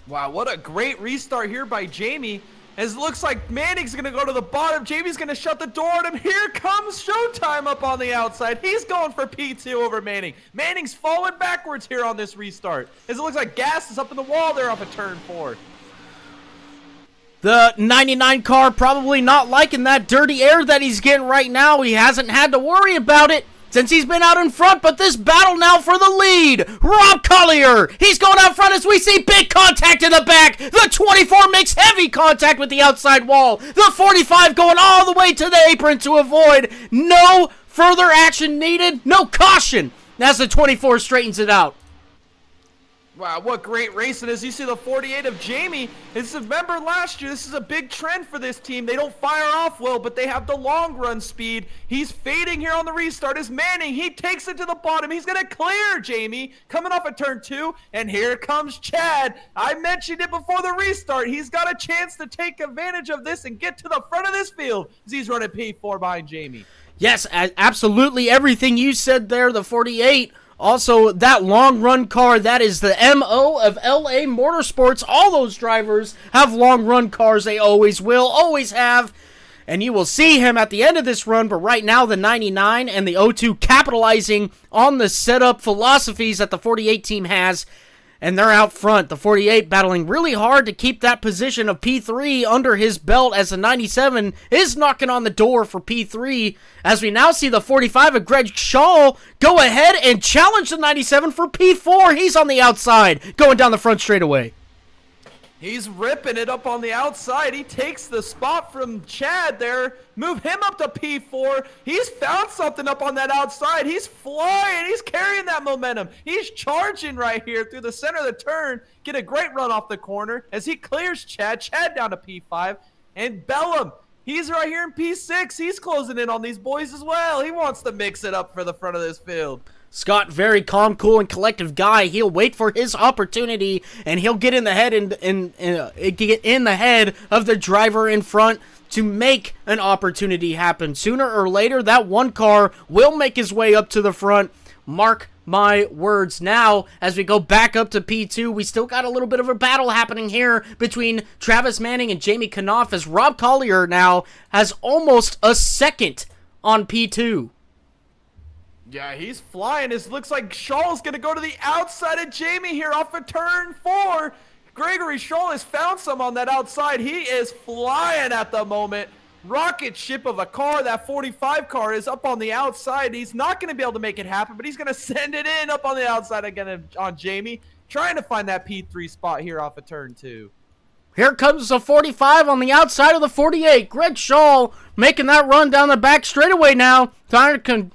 Wow, what a great restart here by Jamie. As it looks like Manning's going to go to the bottom. Jamie's going to shut the door on him. Here comes Showtime up on the outside. He's going for P2 over Manning. Manning's falling backwards here on this restart. As it looks like gas is up in the wall there off of turn 4. The 99 car probably not liking that dirty air that he's getting right now. He hasn't had to worry about it since he's been out in front, but this battle now for the lead. Rob Collier, he's going out front as we see big contact in the back. The 24 makes heavy contact with the outside wall. The 45 going all the way to the apron to avoid. No further action needed. No caution as the 24 straightens it out. Wow, what great racing. As you see the 48 of Jamie. Remember last year, this is a big trend for this team. They don't fire off well, but they have the long run speed. He's fading here on the restart as Manning. He takes it to the bottom. He's going to clear Jamie coming off of turn 2. And here comes Chad. I mentioned it before the restart. He's got a chance to take advantage of this and get to the front of this field as he's running P4 behind Jamie. Yes, absolutely everything you said there, the 48. Also, that long run car, that is the MO of LA Motorsports. All those drivers have long run cars. They always will, always have. And you will see him at the end of this run. But right now, the 99 and the 02 capitalizing on the setup philosophies that the 48 team has. And they're out front. The 48 battling really hard to keep that position of P3 under his belt as the 97 is knocking on the door for P3. As we now see the 45 of Greg Shaw go ahead and challenge the 97 for P4. He's on the outside, going down the front straightaway. He's ripping it up on the outside. He takes the spot from Chad there. Move him up to P4. He's found something up on that outside. He's flying. He's carrying that momentum. He's charging right here through the center of the turn. Get a great run off the corner as he clears Chad. Chad down to P5. And Bellum, he's right here in P6. He's closing in on these boys as well. He wants to mix it up for the front of this field. Scott, very calm, cool, and collective guy. He'll wait for his opportunity, and he'll get in the head get in the head of the driver in front to make an opportunity happen. Sooner or later, that one car will make his way up to the front. Mark my words. Now, as we go back up to P2, we still got a little bit of a battle happening here between Travis Manning and Jamie Knopf, as Rob Collier now has almost a second on P2. Yeah, he's flying. It looks like Shaw's going to go to the outside of Jamie here off of turn 4. Gregory Shaw has found some on that outside. He is flying at the moment. Rocket ship of a car. That 45 car is up on the outside. He's not going to be able to make it happen, but he's going to send it in up on the outside again on Jamie. Trying to find that P3 spot here off of turn 2. Here comes the 45 on the outside of the 48. Greg Shaw making that run down the back straightaway now. Trying to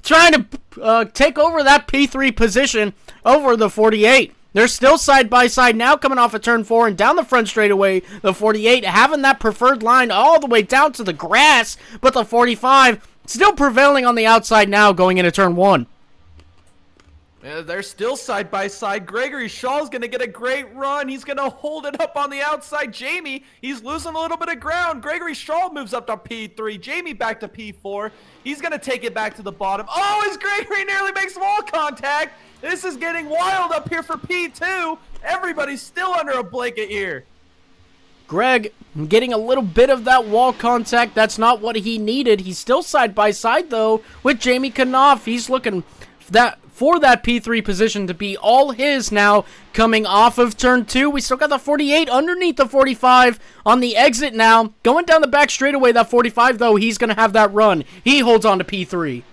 trying to take over that P3 position over the 48. They're still side by side now, coming off of turn 4 and down the front straightaway. The 48 having that preferred line all the way down to the grass, but the 45 still prevailing on the outside now going into turn 1. They're still side by side. Gregory Shaw's going to get a great run. He's going to hold it up on the outside. Jamie, he's losing a little bit of ground. Gregory Shaw moves up to P3. Jamie back to P4. He's going to take it back to the bottom. Oh, as Gregory nearly makes wall contact. This is getting wild up here for P2. Everybody's still under a blanket here. Greg getting a little bit of that wall contact. That's not what he needed. He's still side by side, though, with Jamie Knopf. He's looking for that P3 position to be all his now coming off of turn 2. We still got the 48 underneath the 45 on the exit now. Going down the back straightaway, that 45, though, he's going to have that run. He holds on to P3.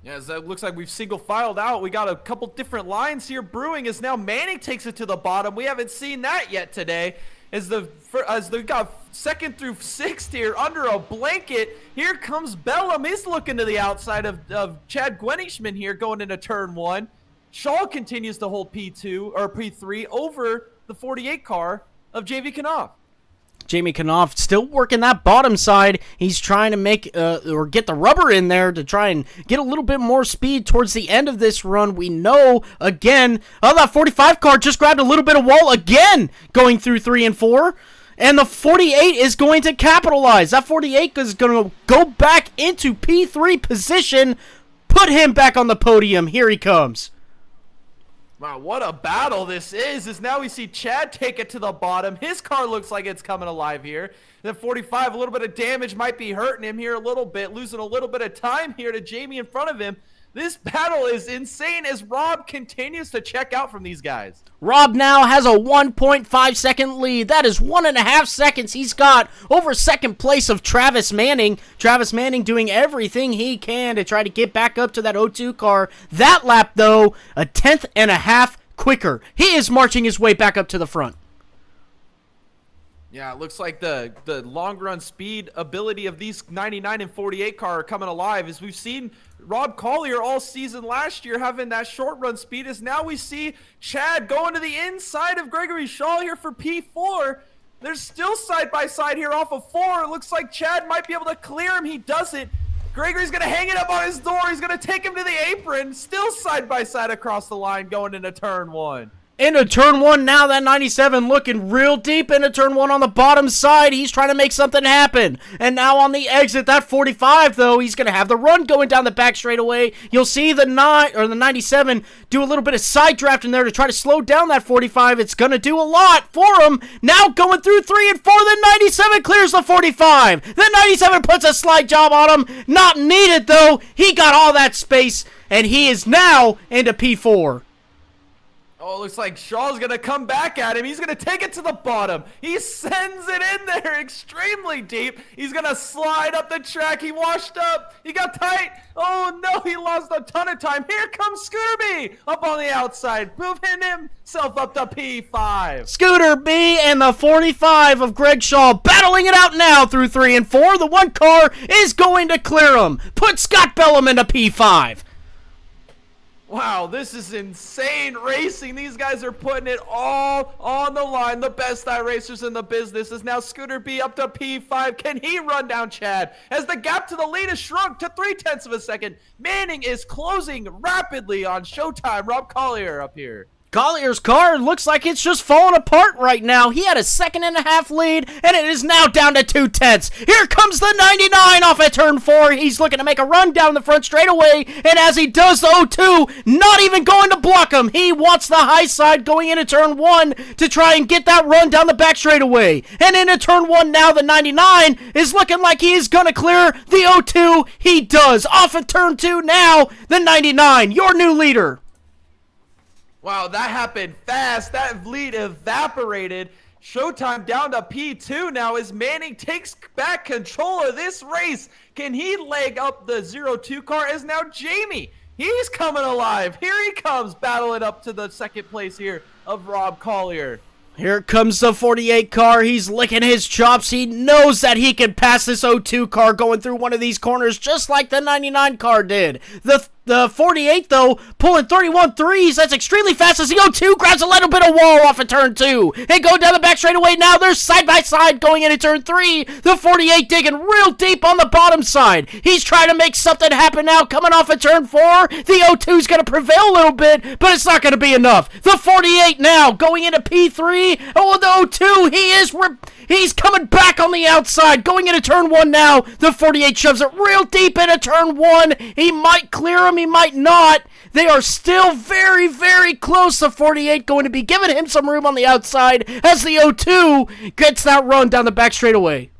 Yes, that looks like we've single filed out. We got a couple different lines here brewing as now Manning takes it to the bottom. We haven't seen that yet today. As they got 2nd through 6th here under a blanket. Here comes Bellum. He's looking to the outside of Chad Gwenishman here going into turn 1. Shaw continues to hold P2 or P3 over the 48 car of JV Knopf. Jamie Knopf still working that bottom side. He's trying to make or get the rubber in there to try and get a little bit more speed towards the end of this run. We know, again, that 45 car just grabbed a little bit of wall again going through 3 and 4. And the 48 is going to capitalize. That 48 is going to go back into P3 position, put him back on the podium. Here he comes. Wow, what a battle this is now we see Chad take it to the bottom. His car looks like it's coming alive here. Then 45, a little bit of damage might be hurting him here a little bit, losing a little bit of time here to Jamie in front of him. This battle is insane as Rob continues to check out from these guys. Rob now has a 1.5 second lead. That is 1.5 seconds he's got over second place of Travis Manning. Travis Manning doing everything he can to try to get back up to that O2 car. That lap, though, a 1/10.5 quicker. He is marching his way back up to the front. Yeah, it looks like the long run speed ability of these 99 and 48 car are coming alive. As we've seen Rob Collier all season last year having that short run speed, as now we see Chad going to the inside of Gregory Shaw here for P4. They're still side by side here off of 4. It looks like Chad might be able to clear him. He doesn't. Gregory's going to hang it up on his door. He's going to take him to the apron. Still side by side across the line going into turn 1. Into turn 1 now, that 97 looking real deep into turn 1 on the bottom side. He's trying to make something happen. And now on the exit, that 45, though, he's going to have the run going down the back straightaway. You'll see the 97 do a little bit of side drafting there to try to slow down that 45. It's going to do a lot for him. Now going through 3 and 4, the 97 clears the 45. The 97 puts a slide job on him. Not needed, though. He got all that space, and he is now into P4. Oh, it looks like Shaw's going to come back at him. He's going to take it to the bottom. He sends it in there extremely deep. He's going to slide up the track. He washed up. He got tight. Oh, no, he lost a ton of time. Here comes Scooter B up on the outside, moving himself up to P5. Scooter B and the 45 of Greg Shaw battling it out now through 3 and 4. The one car is going to clear him. Put Scott Bellum into P5. Wow, this is insane racing. These guys are putting it all on the line. The best iRacers in the business is now Scooter B up to P5. Can he run down Chad? As the gap to the lead is shrunk to 0.3 of a second. Manning is closing rapidly on Showtime. Rob Collier up here. Collier's car looks like it's just falling apart right now. He had a 1.5-second lead, and it is now down to 0.2. Here comes the 99 off at turn 4. He's looking to make a run down the front straightaway, and as he does, the 0-2, not even going to block him. He wants the high side going into turn 1 to try and get that run down the back straightaway. And into turn 1 now, the 99 is looking like he is going to clear the 0-2. He does. Off of turn 2 now, the 99, your new leader. Wow, that happened fast. That lead evaporated. Showtime down to P2 now as Manning takes back control of this race. Can he leg up the 0-2 car? As now Jamie, he's coming alive. Here he comes, battling up to the second place here of Rob Collier. Here comes the 48 car. He's licking his chops. He knows that he can pass this 0-2 car going through one of these corners just like the 99 car did. The The 48, though, pulling 31 threes. That's extremely fast as the 0-2 grabs a little bit of wall off of turn 2. And going down the back straightaway now. They're side by side going into turn 3. The 48 digging real deep on the bottom side. He's trying to make something happen now coming off of turn 4. The 0-2 is going to prevail a little bit, but it's not going to be enough. The 48 now going into P3. Oh, the 0-2, he's coming back on the outside. Going into turn 1 now. The 48 shoves it real deep into turn 1. He might clear him. He might not. They are still very, very close. The 48 going to be giving him some room on the outside as the 0-2 gets that run down the back straightaway.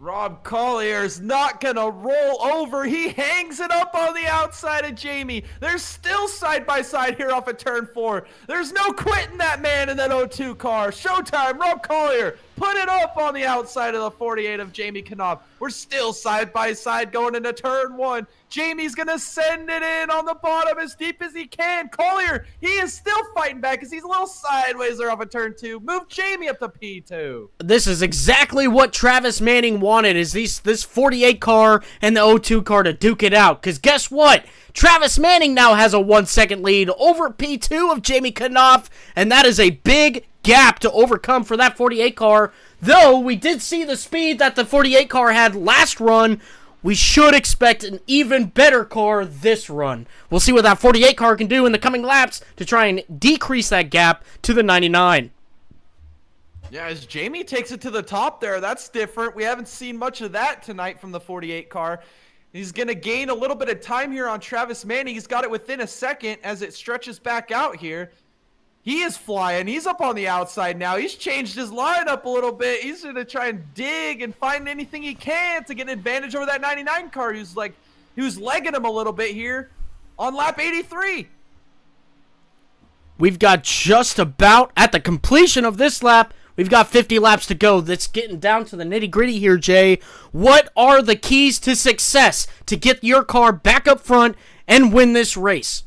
Rob Collier's not gonna roll over. He hangs it up on the outside of Jamie. They're still side by side here off of turn 4. There's no quitting that man in that 0-2 car. Showtime, Rob Collier. Put it up on the outside of the 48 of Jamie Knopf. We're still side by side going into turn 1. Jamie's gonna send it in on the bottom as deep as he can. Collier, he is still fighting back because he's a little sideways there off of turn 2. Move Jamie up to P2. This is exactly what Travis Manning wanted, is this 48 car and the 0-2 car to duke it out. Because guess what? Travis Manning now has a 1-second lead over P2 of Jamie Knopf, and that is a big gap to overcome for that 48 car. Though we did see the speed that the 48 car had last run, we should expect an even better car this run. We'll see what that 48 car can do in the coming laps to try and decrease that gap to the 99. Yeah, as Jamie takes it to the top there, that's different. We haven't seen much of that tonight from the 48 car. He's going to gain a little bit of time here on Travis Manning. He's got it within a second as it stretches back out here. He is flying. He's up on the outside now. He's changed his lineup a little bit. He's going to try and dig and find anything he can to get an advantage over that 99 car who's legging him a little bit here on lap 83. We've got just about at the completion of this lap. We've got 50 laps to go. That's getting down to the nitty-gritty here, Jay. What are the keys to success to get your car back up front and win this race?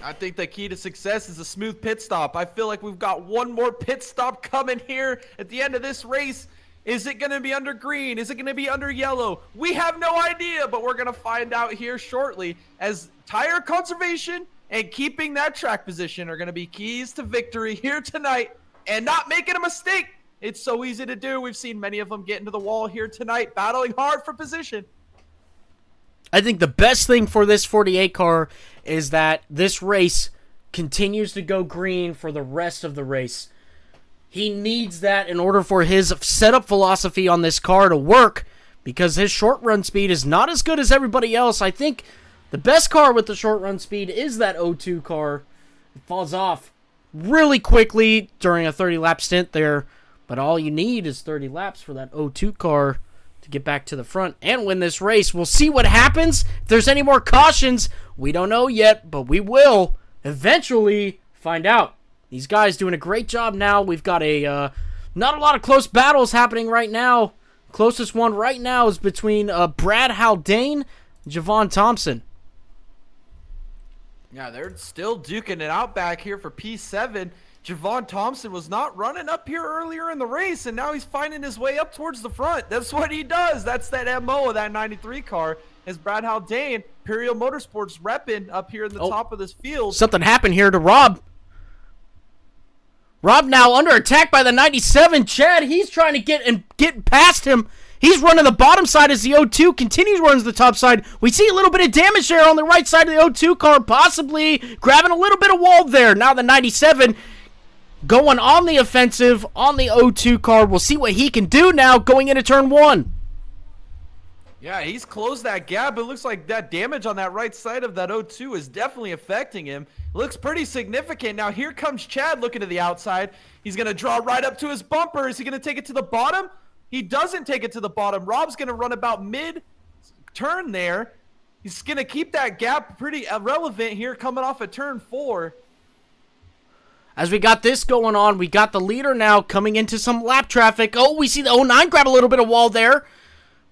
I think the key to success is a smooth pit stop. I feel like we've got one more pit stop coming here at the end of this race. Is it going to be under green? Is it going to be under yellow? We have no idea, but we're going to find out here shortly, as tire conservation and keeping that track position are going to be keys to victory here tonight, and not making a mistake. It's so easy to do. We've seen many of them get into the wall here tonight, battling hard for position. I think the best thing for this 48 car is that this race continues to go green for the rest of the race. He needs that in order for his setup philosophy on this car to work, because his short run speed is not as good as everybody else. I think the best car with the short run speed is that 0-2 car. It falls off really quickly during a 30-lap stint there, but all you need is 30 laps for that 0-2 car to get back to the front and win this race. We'll see what happens. If there's any more cautions, we don't know yet, but we will eventually find out. These guys doing a great job now. We've got not a lot of close battles happening right now. Closest one right now is between Brad Haldane and Javon Thompson. Yeah, they're still duking it out back here for P7. Javon Thompson was not running up here earlier in the race, and now he's finding his way up towards the front. That's what he does. That's that MO of that 93 car. As Brad Haldane, Imperial Motorsports repping up here in the top of this field. Something happened here to Rob. Rob now under attack by the 97. Chad, he's trying to get past him. He's running the bottom side as the 0-2 continues running the top side. We see a little bit of damage there on the right side of the 0-2 car, possibly grabbing a little bit of wall there. Now the 97 going on the offensive on the 0-2 car. We'll see what he can do now going into turn 1. Yeah, he's closed that gap. It looks like that damage on that right side of that 0-2 is definitely affecting him. Looks pretty significant. Now here comes Chad looking to the outside. He's going to draw right up to his bumper. Is he going to take it to the bottom? He doesn't take it to the bottom. Rob's going to run about mid-turn there. He's going to keep that gap pretty irrelevant here coming off of turn 4. As we got this going on, we got the leader now coming into some lap traffic. Oh, we see the 09 grab a little bit of wall there.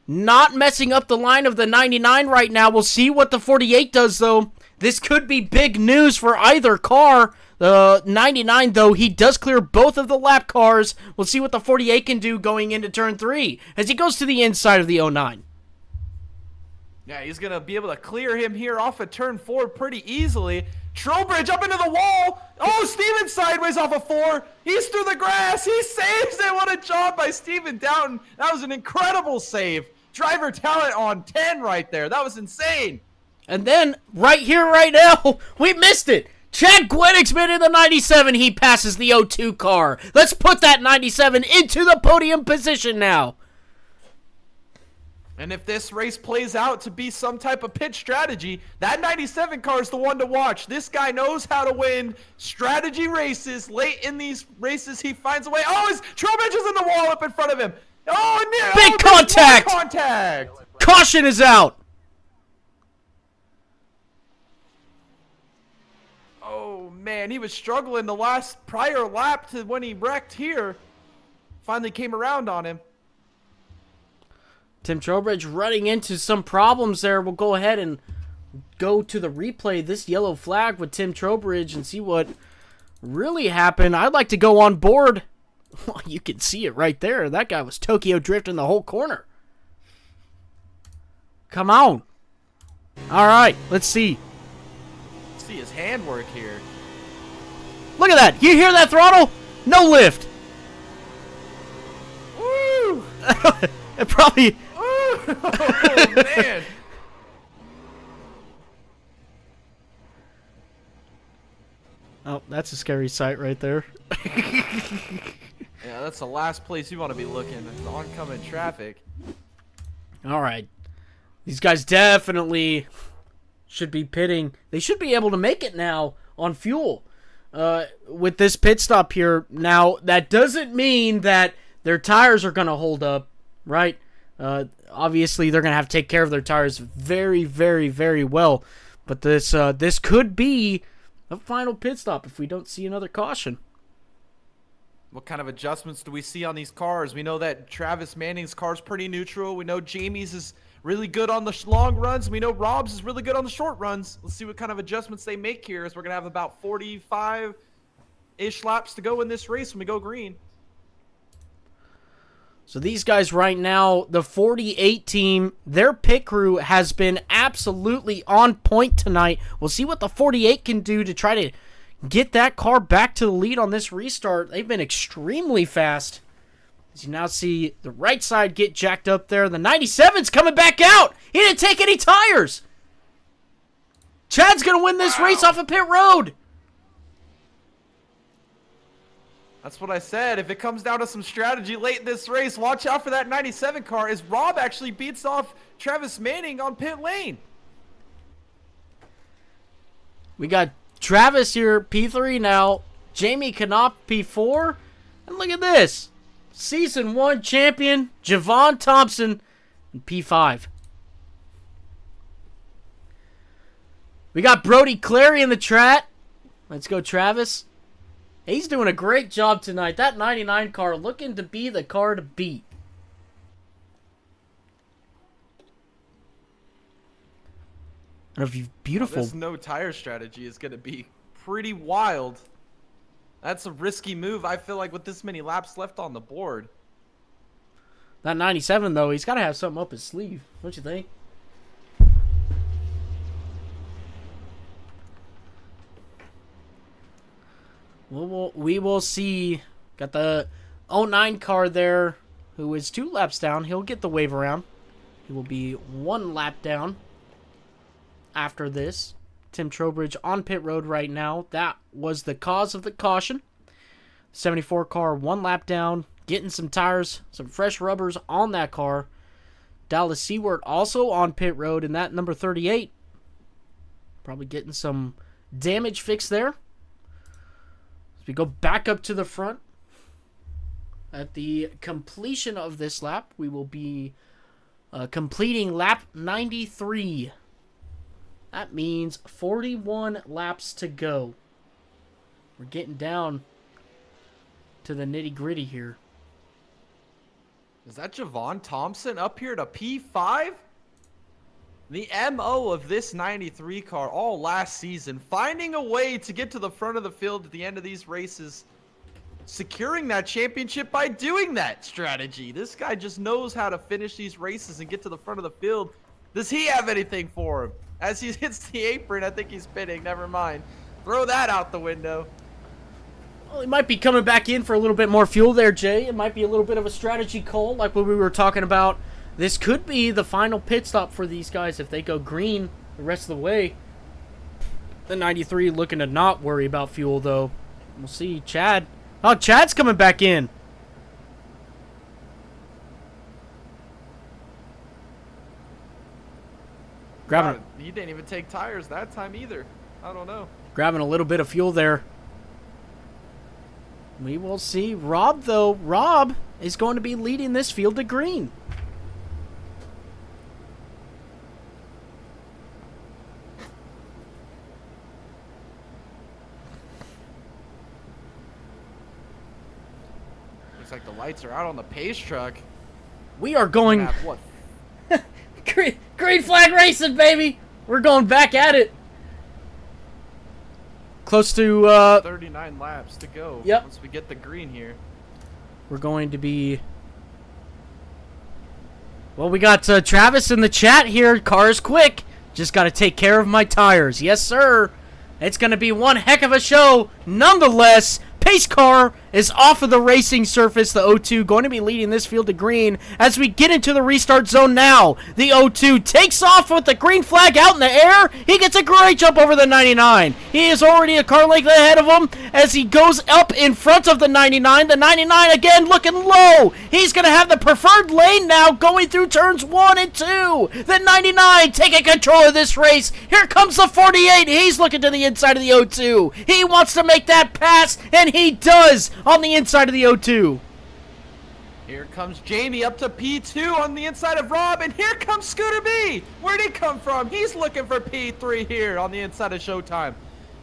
Not messing up the line of the 99 right now. We'll see what the 48 does, though. This could be big news for either car. The 99, though, he does clear both of the lap cars. We'll see what the 48 can do going into turn 3 as he goes to the inside of the 09. Yeah, he's going to be able to clear him here off of turn 4 pretty easily. Trowbridge up into the wall. Oh, Steven sideways off of 4. He's through the grass. He saves it. What a job by Steven Downton. That was an incredible save. Driver talent on 10 right there. That was insane. And then, right here, right now, we missed it. Chad Gwenigsman in the 97. He passes the 02 car. Let's put that 97 into the podium position now. And if this race plays out to be some type of pit strategy, that 97 car is the one to watch. This guy knows how to win strategy races. Late in these races, he finds a way. Oh, his Trowbridge is in the wall up in front of him. Oh, Big contact. Contact. Caution is out. Oh, man, he was struggling the last prior lap to when he wrecked here. Finally came around on him. Tim Trowbridge running into some problems there. We'll go ahead and go to the replay, this yellow flag with Tim Trowbridge, and see what really happened. I'd like to go on board. Well, you can see it right there. That guy was Tokyo drifting the whole corner. Come on. All right, let's see. See his handwork here. Look at that. You hear that throttle? No lift. Woo! It probably... Oh, man. Oh, that's a scary sight right there. Yeah, that's the last place you want to be looking. The oncoming traffic. All right. These guys definitely should be pitting. They should be able to make it now on fuel with this pit stop here. Now, that doesn't mean that their tires are going to hold up, right? Obviously, they're going to have to take care of their tires very, very, very well. But this could be a final pit stop if we don't see another caution. What kind of adjustments do we see on these cars? We know that Travis Manning's car is pretty neutral. We know Jamie's is really good on the long runs. We know Rob's is really good on the short runs. Let's see what kind of adjustments they make here, as we're going to have about 45-ish laps to go in this race when we go green. So these guys right now, the 48 team, their pit crew has been absolutely on point tonight. We'll see what the 48 can do to try to get that car back to the lead on this restart. They've been extremely fast. As you now see the right side get jacked up there. The 97's coming back out. He didn't take any tires. Chad's going to win this race off of pit road. That's what I said. If it comes down to some strategy late in this race, watch out for that 97 car as Rob actually beats off Travis Manning on pit lane. We got Travis here, P3 now. Jamie Knopp, P4. And look at this. Season 1 champion, Javon Thompson, in P5. We got Brody Clary in the chat. Let's go, Travis. He's doing a great job tonight. That 99 car looking to be the car to beat. And a beautiful... This no tire strategy is going to be pretty wild. That's a risky move, I feel like, with this many laps left on the board. That 97, though, he's got to have something up his sleeve. Don't you think? We will see. Got the 09 car there, who is 2 laps down. He'll get the wave around. He will be 1 lap down after this. Tim Trowbridge on pit road right now. That was the cause of the caution. 74 car, 1 lap down. Getting some tires, some fresh rubbers on that car. Dallas Seward also on pit road in that number 38. Probably getting some damage fixed there. As we go back up to the front. At the completion of this lap, we will be completing lap 93. That means 41 laps to go. We're getting down to the nitty-gritty here. Is that Javon Thompson up here to P5? The MO of this 93 car all last season, finding a way to get to the front of the field at the end of these races, securing that championship by doing that strategy. This guy just knows how to finish these races and get to the front of the field. Does he have anything for him? As he hits the apron, I think he's spinning. Never mind. Throw that out the window. Well, he might be coming back in for a little bit more fuel there, Jay. It might be a little bit of a strategy call, like what we were talking about. This could be the final pit stop for these guys if they go green the rest of the way. The 93 looking to not worry about fuel, though. We'll see. Chad. Oh, Chad's coming back in. Grabbing, He didn't even take tires that time either. I don't know. grabbing a little bit of fuel there. We will see. Rob, though. Rob is going to be leading this field to green. Looks like the lights are out on the pace truck. We are going... Have, what, Green flag racing, baby! We're going back at it. Close to, 39 laps to go. Yep. Once we get the green here. we're going to be... Well, we got Travis in the chat here. Car is quick. Just got to take care of my tires. Yes, sir. It's going to be one heck of a show. Nonetheless, pace car is off of the racing surface. The O2 going to be leading this field to green as we get into the restart zone now. The O2 takes off with the green flag out in the air. He gets a great jump over the 99. He is already a car length ahead of him as he goes up in front of the 99. The 99 again looking low. He's going to have the preferred lane now going through turns 1 and 2. The 99 taking control of this race. Here comes the 48. He's looking to the inside of the O2. He wants to make that pass, and he does on the inside of the O2. Here comes Jamie up to P2 on the inside of Rob, and here comes Scooter B. Where'd he come from? He's looking for P3 here on the inside of Showtime.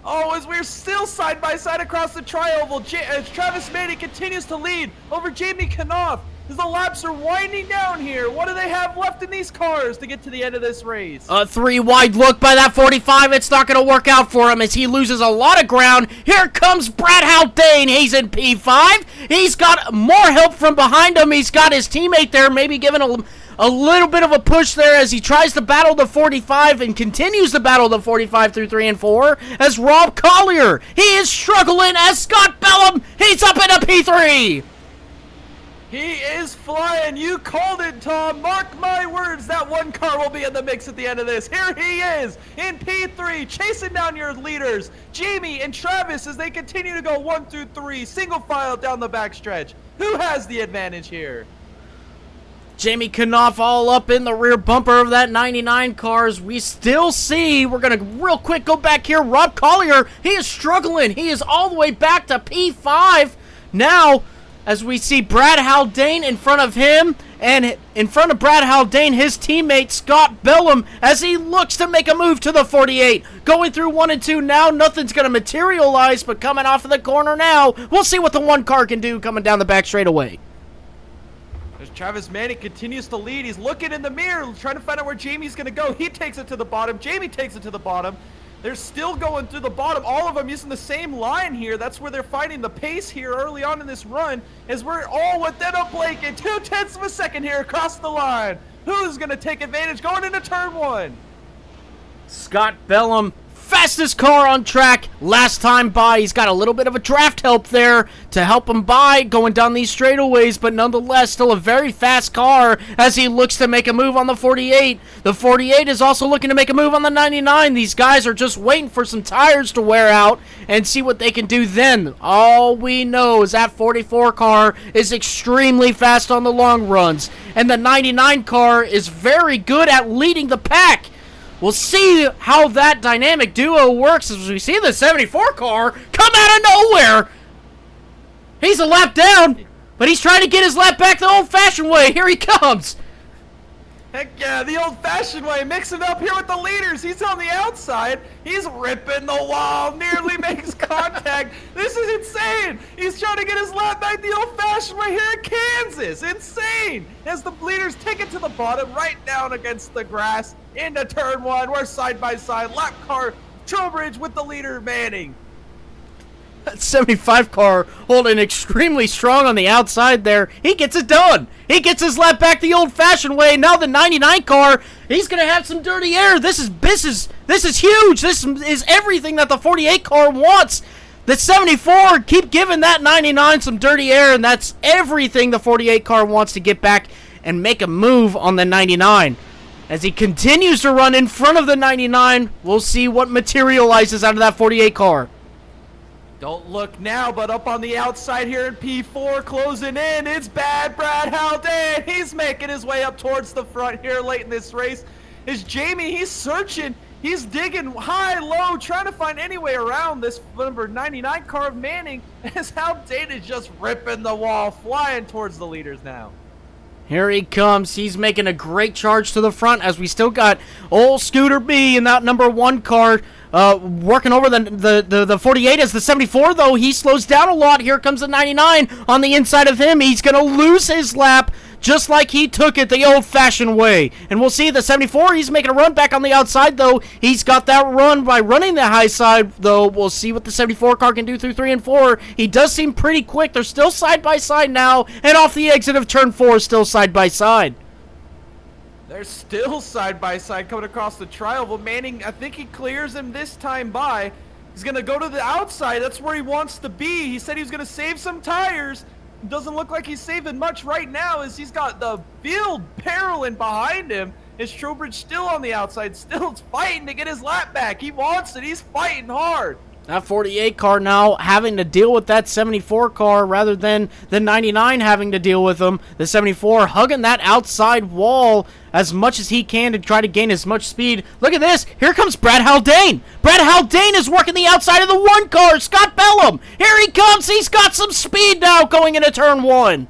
Oh, as we're still side by side across the tri-oval, as Travis Manny continues to lead over Jamie Knopf. As the laps are winding down here, what do they have left in these cars to get to the end of this race? A 3-wide look by that 45. It's not going to work out for him as he loses a lot of ground. Here comes Brad Haldane. He's in P5. He's got more help from behind him. He's got his teammate there, maybe giving a little bit of a push there as he tries to battle the 45 and continues to battle the 45 through 3 and 4 as Rob Collier. He is struggling as Scott Bellum. He's up in a P3. He is flying. You called it, Tom. Mark my words. That one car will be in the mix at the end of this. Here he is in P3, chasing down your leaders, Jamie and Travis, as they continue to go 1 through 3, single file down the backstretch. Who has the advantage here? Jamie Knopf all up in the rear bumper of that 99 cars. We still see, we're going to real quick go back here. Rob Collier, he is struggling. He is all the way back to P5 now. As we see Brad Haldane in front of him, and in front of Brad Haldane, his teammate Scott Bellum, as he looks to make a move to the 48. Going through 1 and 2 now, nothing's going to materialize, but coming off of the corner now, we'll see what the one car can do coming down the back straightaway. As Travis Manny continues to lead, he's looking in the mirror, trying to find out where Jamie's going to go. He takes it to the bottom. Jamie takes it to the bottom. They're still going through the bottom, all of them using the same line here. That's where they're finding the pace here early on in this run, as we're all within a blanket. 0.2 of a second here across the line. Who's going to take advantage going into turn 1? Scott Bellum, fastest car on track last time by. He's got a little bit of a draft help there to help him by going down these straightaways, but nonetheless still a very fast car as he looks to make a move on the 48. The 48 is also looking to make a move on the 99. These guys are just waiting for some tires to wear out and see what they can do then. All we know is that 44 car is extremely fast on the long runs, and the 99 car is very good at leading the pack. We'll see how that dynamic duo works as we see the 74 car come out of nowhere. He's a lap down, but he's trying to get his lap back the old-fashioned way. Here he comes. Heck yeah, the old-fashioned way, mixing up here with the leaders. He's on the outside. He's ripping the wall, nearly makes contact. This is insane. He's trying to get his lap back the old-fashioned way here in Kansas. Insane. As the leaders take it to the bottom, right down against the grass, into turn 1. We're side by side. Lap car, Trowbridge with the leader, Manning. That 75 car holding extremely strong on the outside there. He gets it done. He gets his lap back the old-fashioned way. Now the 99 car, he's going to have some dirty air. This is huge. This is everything that the 48 car wants. The 74, keep giving that 99 some dirty air, and that's everything the 48 car wants to get back and make a move on the 99. As he continues to run in front of the 99, we'll see what materializes out of that 48 car. Don't look now, but up on the outside here in P4, closing in, it's Bad Brad Haldane. He's making his way up towards the front here late in this race. Is Jamie, he's searching, he's digging high, low, trying to find any way around this number 99 car of Manning, as Haldane is just ripping the wall, flying towards the leaders now. Here he comes. He's making a great charge to the front as we still got old Scooter B in that number 1 car working over the 48 as the 74, though. He slows down a lot. Here comes the 99 on the inside of him. He's going to lose his lap just like he took it the old-fashioned way. And we'll see the 74, he's making a run back on the outside, though. He's got that run by running the high side, though. We'll see what the 74 car can do through 3 and 4. He does seem pretty quick. They're still side by side now, and off the exit of turn 4, still side by side. They're still side by side coming across the trial, but Manning, I think he clears him this time by. He's going to go to the outside. That's where he wants to be. He said he was going to save some tires. Doesn't look like he's saving much right now, as he's got the field barreling behind him. Is Trowbridge still on the outside, still fighting to get his lap back. He wants it. He's fighting hard. That 48 car now having to deal with that 74 car rather than the 99 having to deal with them. The 74 hugging that outside wall as much as he can to try to gain as much speed. Look at this. Here comes Brad Haldane. Brad Haldane is working the outside of the 1 car. Scott Bellum. Here he comes. He's got some speed now going into turn 1.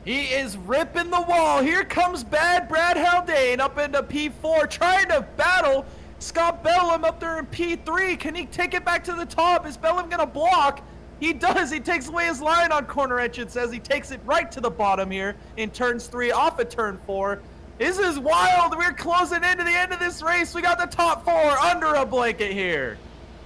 He is ripping the wall. Here comes Bad Brad Haldane up into P4 trying to battle Scott Bellum up there in P3. Can he take it back to the top? Is Bellum going to block? He does. He takes away his line on corner entrance as he takes it right to the bottom here in turns 3 off of turn 4. This is wild. We're closing into the end of this race. We got the top 4 under a blanket here.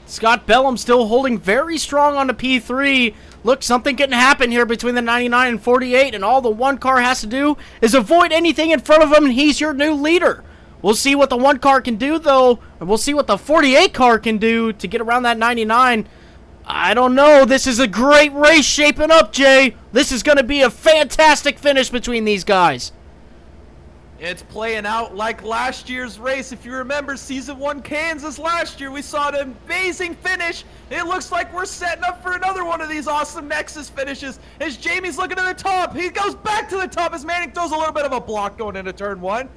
Scott Bellum still holding very strong on the P3. Look, something can happen here between the 99 and 48, and all the 1 car has to do is avoid anything in front of him, and he's your new leader. We'll see what the 1 car can do, though, and we'll see what the 48 car can do to get around that 99. I don't know. This is a great race shaping up, Jay. This is going to be a fantastic finish between these guys. It's playing out like last year's race. If you remember Season 1 Kansas last year, we saw an amazing finish. It looks like we're setting up for another one of these awesome Nexus finishes. As Jamie's looking to the top, he goes back to the top as Manning throws a little bit of a block going into turn 1.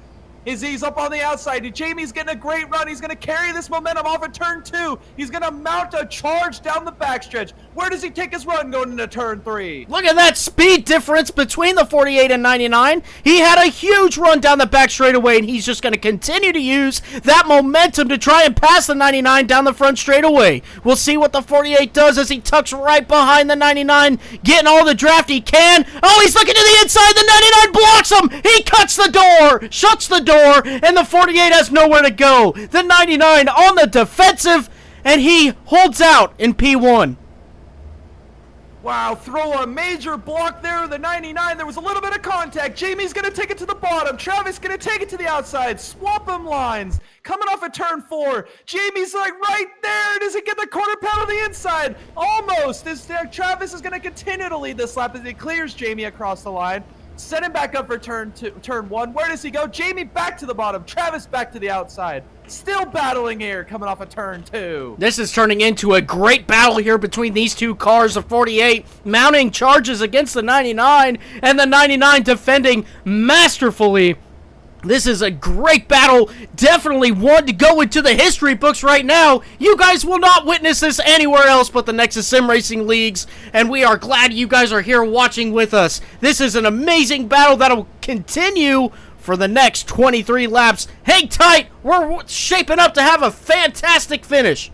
He's up on the outside. Jamie's getting a great run. He's going to carry this momentum off of turn 2. He's going to mount a charge down the backstretch. Where does he take his run going into turn 3? Look at that speed difference between the 48 and 99. He had a huge run down the back straightaway, and he's just going to continue to use that momentum to try and pass the 99 down the front straightaway. We'll see what the 48 does as he tucks right behind the 99, getting all the draft he can. Oh, he's looking to the inside. The 99 blocks him. He cuts the door, shuts the door, and the 48 has nowhere to go. The 99 on the defensive, and he holds out in P1. Wow, throw a major block there. The 99, there was a little bit of contact. Jamie's going to take it to the bottom. Travis going to take it to the outside. Swap them lines. Coming off of turn 4. Jamie's like right there. Does he get the quarter pound on the inside? Almost. Travis is going to continue to lead this lap as he clears Jamie across the line. Set him back up for turn 1. Where does he go? Jamie back to the bottom. Travis back to the outside. Still battling here coming off of turn 2. This is turning into a great battle here between these 2 cars of 48, mounting charges against the 99, and the 99 defending masterfully. This is a great battle, definitely one to go into the history books right now. You guys will not witness this anywhere else but the Nexus Sim Racing Leagues, and we are glad you guys are here watching with us. This is an amazing battle that'll continue for the next 23 laps. Hang tight, we're shaping up to have a fantastic finish.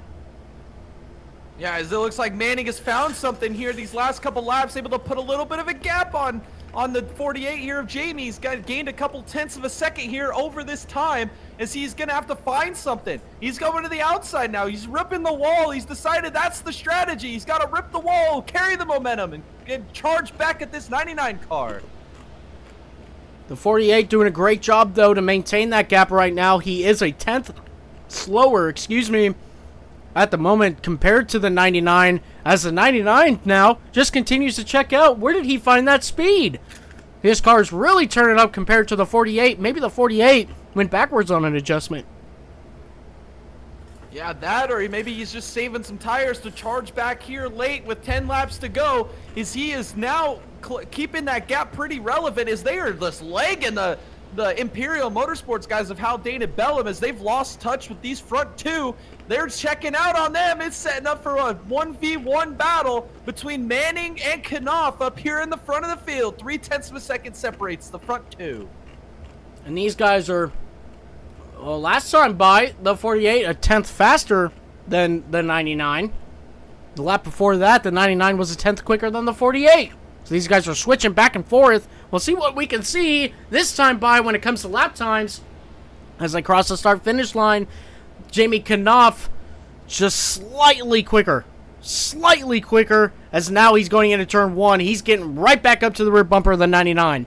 Yeah, as it looks like Manning has found something here these last couple laps, able to put a little bit of a gap on on the 48 here of Jamie. He's gained a couple tenths of a second here over this time, as he's gonna have to find something. He's going to the outside now. He's ripping the wall. He's decided that's the strategy. He's got to rip the wall, carry the momentum, and charge back at this 99 car. The 48 doing a great job, though, to maintain that gap right now. He is a tenth slower, at the moment compared to the 99, as the 99 now just continues to check out. Where did he find that speed? His car's really turning up compared to the 48. Maybe the 48 went backwards on an adjustment. Yeah, that, or maybe he's just saving some tires to charge back here late with 10 laps to go. He is now keeping that gap pretty relevant, as they are just legging the Imperial Motorsports guys of Haldane Bellum, as they've lost touch with these front two. They're checking out on them. It's setting up for a 1v1 battle between Manning and Knopf up here in the front of the field. 0.3 of a second separates the front two. And these guys are, well, last time by, the 48 a tenth faster than the 99. The lap before that, the 99 was a tenth quicker than the 48. So these guys are switching back and forth. We'll see what we can see this time by when it comes to lap times. As they cross the start-finish line, Jamie Knopf just slightly quicker, as now he's going into turn one. He's getting right back up to the rear bumper of the 99.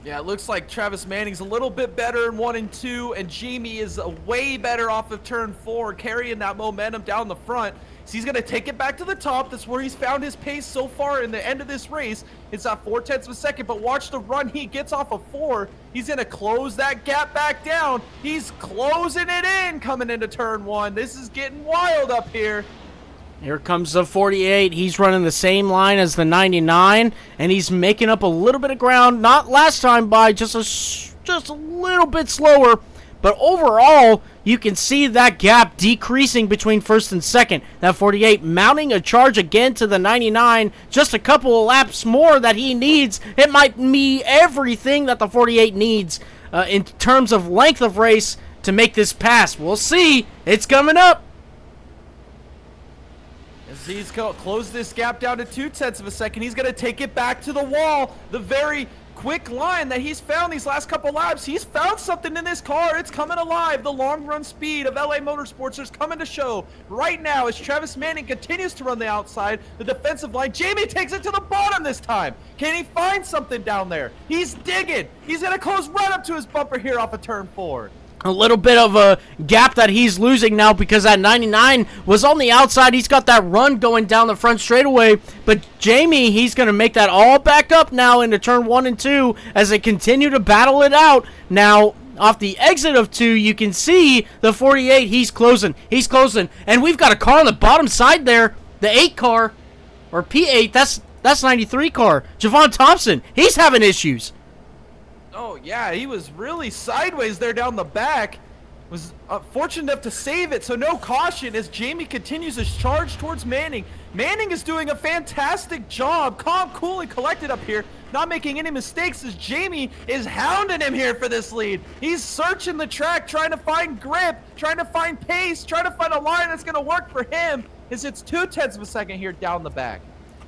Yeah, it looks like Travis Manning's a little bit better in 1 and 2, and Jamie is way better off of turn 4, carrying that momentum down the front. So he's going to take it back to the top. That's where he's found his pace so far in the end of this race. It's at 0.4 of a second, but watch the run he gets off of 4. He's going to close that gap back down. He's closing it in coming into turn 1. This is getting wild up here. Here comes the 48. He's running the same line as the 99, and he's making up a little bit of ground. Not last time by, just a little bit slower. But overall, you can see that gap decreasing between first and second. That 48 mounting a charge again to the 99. Just a couple of laps more that he needs. It might be everything that the 48 needs in terms of length of race to make this pass. We'll see. It's coming up. As he's closed this gap down to 0.2 of a second, he's going to take it back to the wall. The very quick line that he's found these last couple laps. He's found something in this car. It's coming alive. The long run speed of LA Motorsports is coming to show right now as Travis Manning continues to run the outside. The defensive line. Jamie takes it to the bottom this time. Can he find something down there? He's digging. He's going to close right up to his bumper here off of turn 4. A little bit of a gap that he's losing now because that 99 was on the outside. He's got that run going down the front straightaway. But Jamie, he's going to make that all back up now into turn 1 and 2 as they continue to battle it out. Now, off the exit of 2, you can see the 48. He's closing. And we've got a car on the bottom side there. The 8 car, or P8, that's 93 car. Javon Thompson, he's having issues. Oh, yeah, he was really sideways there down the back. Was fortunate enough to save it, so no caution as Jamie continues his charge towards Manning. Manning is doing a fantastic job, calm, cool, and collected up here, not making any mistakes as Jamie is hounding him here for this lead. He's searching the track, trying to find grip, trying to find pace, trying to find a line that's going to work for him as it's 0.2 of a second here down the back.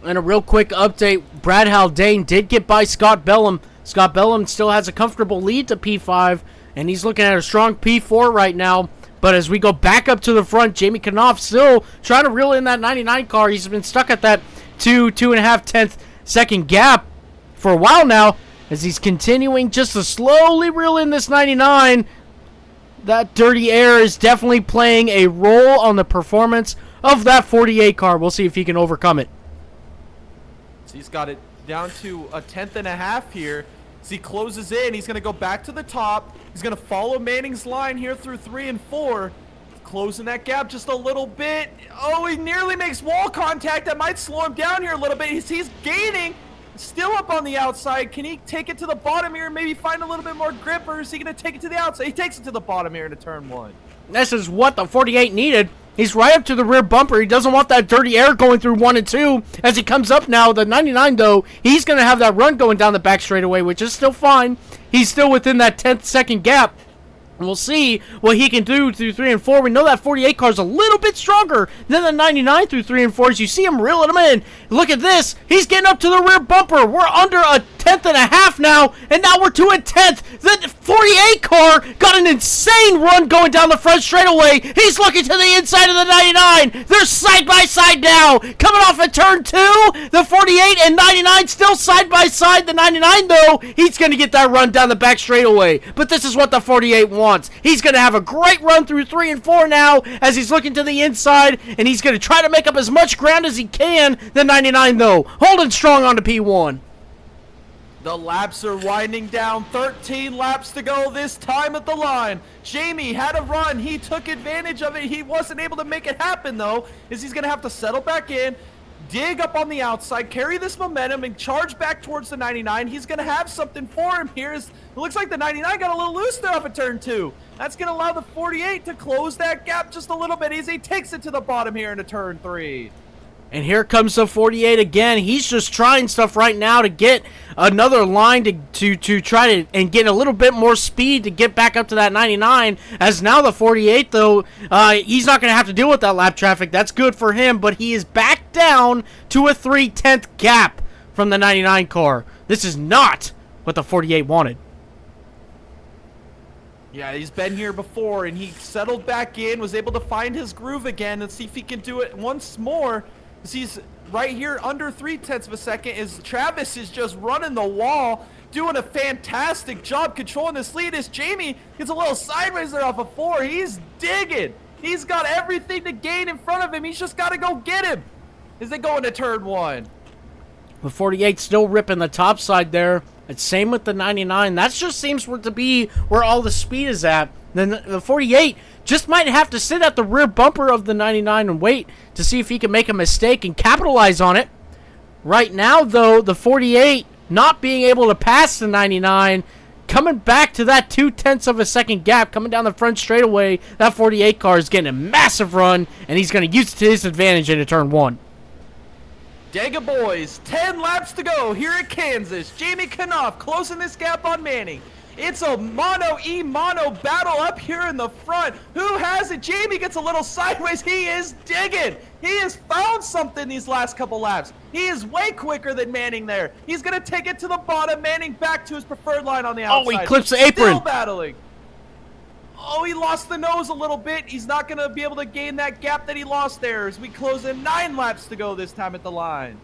And a real quick update, Brad Haldane did get by Scott Bellum. Scott Bellum still has a comfortable lead to P5, and he's looking at a strong P4 right now. But as we go back up to the front, Jamie Knopf still trying to reel in that 99 car. He's been stuck at that 2.5 second gap for a while now, as he's continuing just to slowly reel in this 99. That dirty air is definitely playing a role on the performance of that 48 car. We'll see if he can overcome it. So he's got it down to 1/10.5 here. As he closes in, he's going to go back to the top. He's going to follow Manning's line here through 3 and 4. Closing that gap just a little bit. Oh, he nearly makes wall contact. That might slow him down here a little bit. He's gaining. Still up on the outside. Can he take it to the bottom here and maybe find a little bit more grip, or is he going to take it to the outside? He takes it to the bottom here into turn 1. This is what the 48 needed. He's right up to the rear bumper. He doesn't want that dirty air going through 1 and 2. As he comes up now, the 99, though, he's going to have that run going down the back straightaway, which is still fine. He's still within that 10th second gap. We'll see what he can do through 3 and 4. We know that 48 car is a little bit stronger than the 99 through 3 and 4. As you see him reeling him in. Look at this. He's getting up to the rear bumper. We're under a tenth and a half now, and now we're to a tenth. The 48 car got an insane run going down the front straightaway. He's looking to the inside of the 99. They're side by side now. Coming off of turn 2, the 48 and 99 still side by side. The 99, though, he's going to get that run down the back straightaway. But this is what the 48 wants. He's going to have a great run through 3 and 4 now as he's looking to the inside, and he's going to try to make up as much ground as he can. The 99, though, holding strong on to P1. The laps are winding down. 13 laps to go this time at the line. Jamie had a run. He took advantage of it. He wasn't able to make it happen, though, as he's going to have to settle back in, dig up on the outside, carry this momentum, and charge back towards the 99. He's going to have something for him here. It looks like the 99 got a little loose there off of turn 2. That's going to allow the 48 to close that gap just a little bit as he takes it to the bottom here into turn 3. And here comes the 48 again. He's just trying stuff right now to get another line to try to and get a little bit more speed to get back up to that 99. As now the 48, though, he's not going to have to deal with that lap traffic. That's good for him, but he is back down to a 3/10 gap from the 99 car. This is not what the 48 wanted. Yeah, he's been here before, and he settled back in, was able to find his groove again, and see if he can do it once more. He's right here under 0.3 of a second as Travis is just running the wall, doing a fantastic job controlling this lead as Jamie gets a little sideways there off of 4. He's digging. He's got everything to gain in front of him. He's just got to go get him as they go into turn 1. The 48 still ripping the top side there. It's same with the 99. That just seems to be where all the speed is at. Then the 48 just might have to sit at the rear bumper of the 99 and wait to see if he can make a mistake and capitalize on it. Right now, though, the 48 not being able to pass the 99, coming back to that 0.2 of a second gap, coming down the front straightaway, that 48 car is getting a massive run, and he's going to use it to his advantage into turn 1. Dega boys, 10 laps to go here at Kansas. Jamie Knopf closing this gap on Manning. It's a mono battle up here in the front. Who has it? Jamie gets a little sideways. He is digging. He has found something these last couple laps. He is way quicker than Manning there. He's going to take it to the bottom. Manning back to his preferred line on the outside. Oh, he clips the apron. Still battling. Oh, he lost the nose a little bit. He's not going to be able to gain that gap that he lost there as we close in 9 laps to go this time at the line.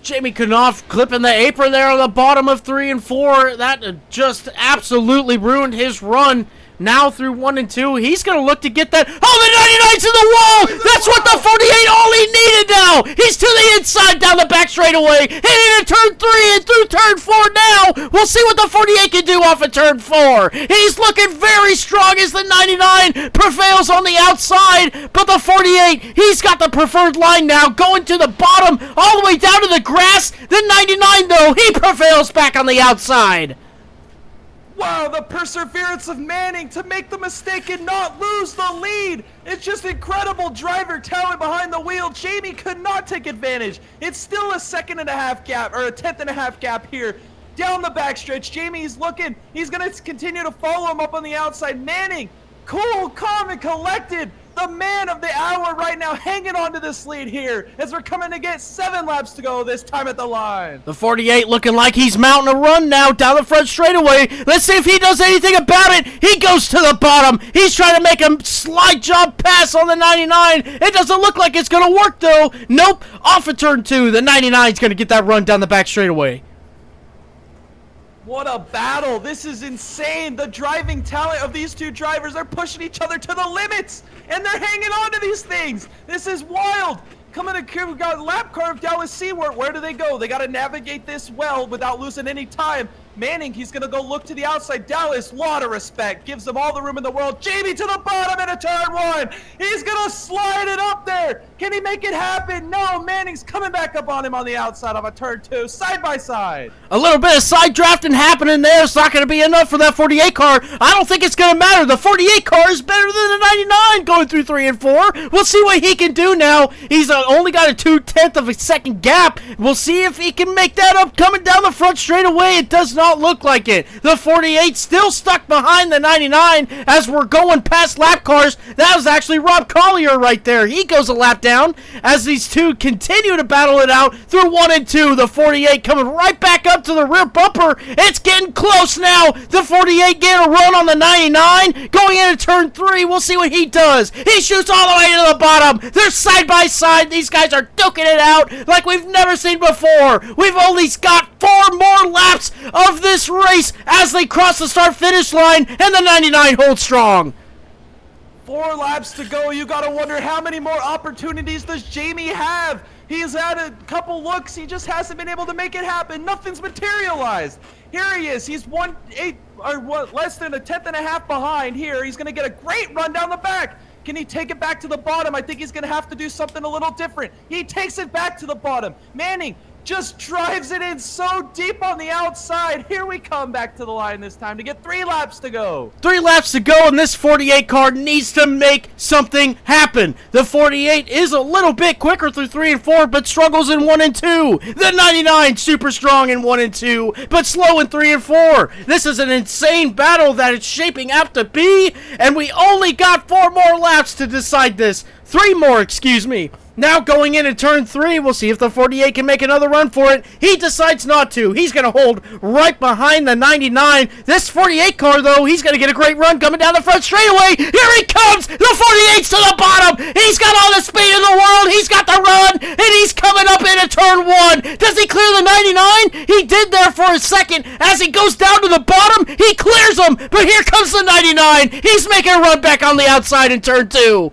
Jamie Knopf clipping the apron there on the bottom of 3 and 4. That just absolutely ruined his run. Now through 1 and 2, he's going to look to get that. Oh, the 99's in the wall! That's what the 48 all he needed now! He's to the inside down the back straightaway, heading into turn 3 and through turn 4 now! We'll see what the 48 can do off of turn 4. He's looking very strong as the 99 prevails on the outside, but the 48, he's got the preferred line now, going to the bottom, all the way down to the grass. The 99, though, he prevails back on the outside. Wow, the perseverance of Manning to make the mistake and not lose the lead. It's just incredible driver talent behind the wheel. Jamie could not take advantage. It's still a 1.5 gap, or a 10.5 gap here down the backstretch. Jamie's looking. He's going to continue to follow him up on the outside. Manning, cool, calm, and collected. The man of the hour right now, hanging on to this lead here as we're coming to get 7 laps to go this time at the line. The 48 looking like he's mounting a run now down the front straightaway. Let's see if he does anything about it. He goes to the bottom. He's trying to make a slide job pass on the 99. It doesn't look like it's going to work, though. Nope. Off of turn 2, the 99 is going to get that run down the back straightaway. What a battle. This is insane. The driving talent of these two drivers are pushing each other to the limits, and they're hanging on to these things. This is wild. Coming to curve, we've got lap carve down with Seward. Where do they go? They got to navigate this well without losing any time. Manning, he's going to go look to the outside. Dallas, lot of respect. Gives them all the room in the world. Jamie to the bottom into turn 1. He's going to slide it up there. Can he make it happen? No, Manning's coming back up on him on the outside of a turn 2, side by side. A little bit of side drafting happening there. It's not going to be enough for that 48 car. I don't think it's going to matter. The 48 car is better than the 99 going through 3 and 4. We'll see what he can do now. He's only got a 2/10 of a second gap. We'll see if he can make that up coming down the front straight away. It does not look like it. The 48 still stuck behind the 99 as we're going past lap cars. That was actually Rob Collier right there. He goes a lap down as these two continue to battle it out through 1 and 2. The 48 coming right back up to the rear bumper. It's getting close now. The 48 getting a run on the 99. Going into turn 3, we'll see what he does. He shoots all the way to the bottom. They're side by side. These guys are duking it out like we've never seen before. We've only got 4 more laps of this race as they cross the start-finish line, and the 99 holds strong. 4 laps to go. You gotta wonder how many more opportunities does Jamie have? He's had a couple looks. He just hasn't been able to make it happen. Nothing's materialized. Here he is. He's less than a 10th and a half behind here. He's gonna get a great run down the back. Can he take it back to the bottom? I think he's gonna have to do something a little different. He takes it back to the bottom. Manning just drives it in so deep on the outside. Here we come back to the line this time to get 3 laps to go. 3 laps to go, and this 48 car needs to make something happen. The 48 is a little bit quicker through 3 and 4, but struggles in 1 and 2. The 99 super strong in 1 and 2, but slow in 3 and 4. This is an insane battle that it's shaping out to be, and we only got 4 more laps to decide this. 3 more, excuse me. Now going into turn 3, we'll see if the 48 can make another run for it. He decides not to. He's going to hold right behind the 99. This 48 car, though, he's going to get a great run coming down the front straightaway. Here he comes. The 48's to the bottom. He's got all the speed in the world. He's got the run, and he's coming up into turn 1. Does he clear the 99? He did there for a second. As he goes down to the bottom, he clears him, but here comes the 99. He's making a run back on the outside in turn 2.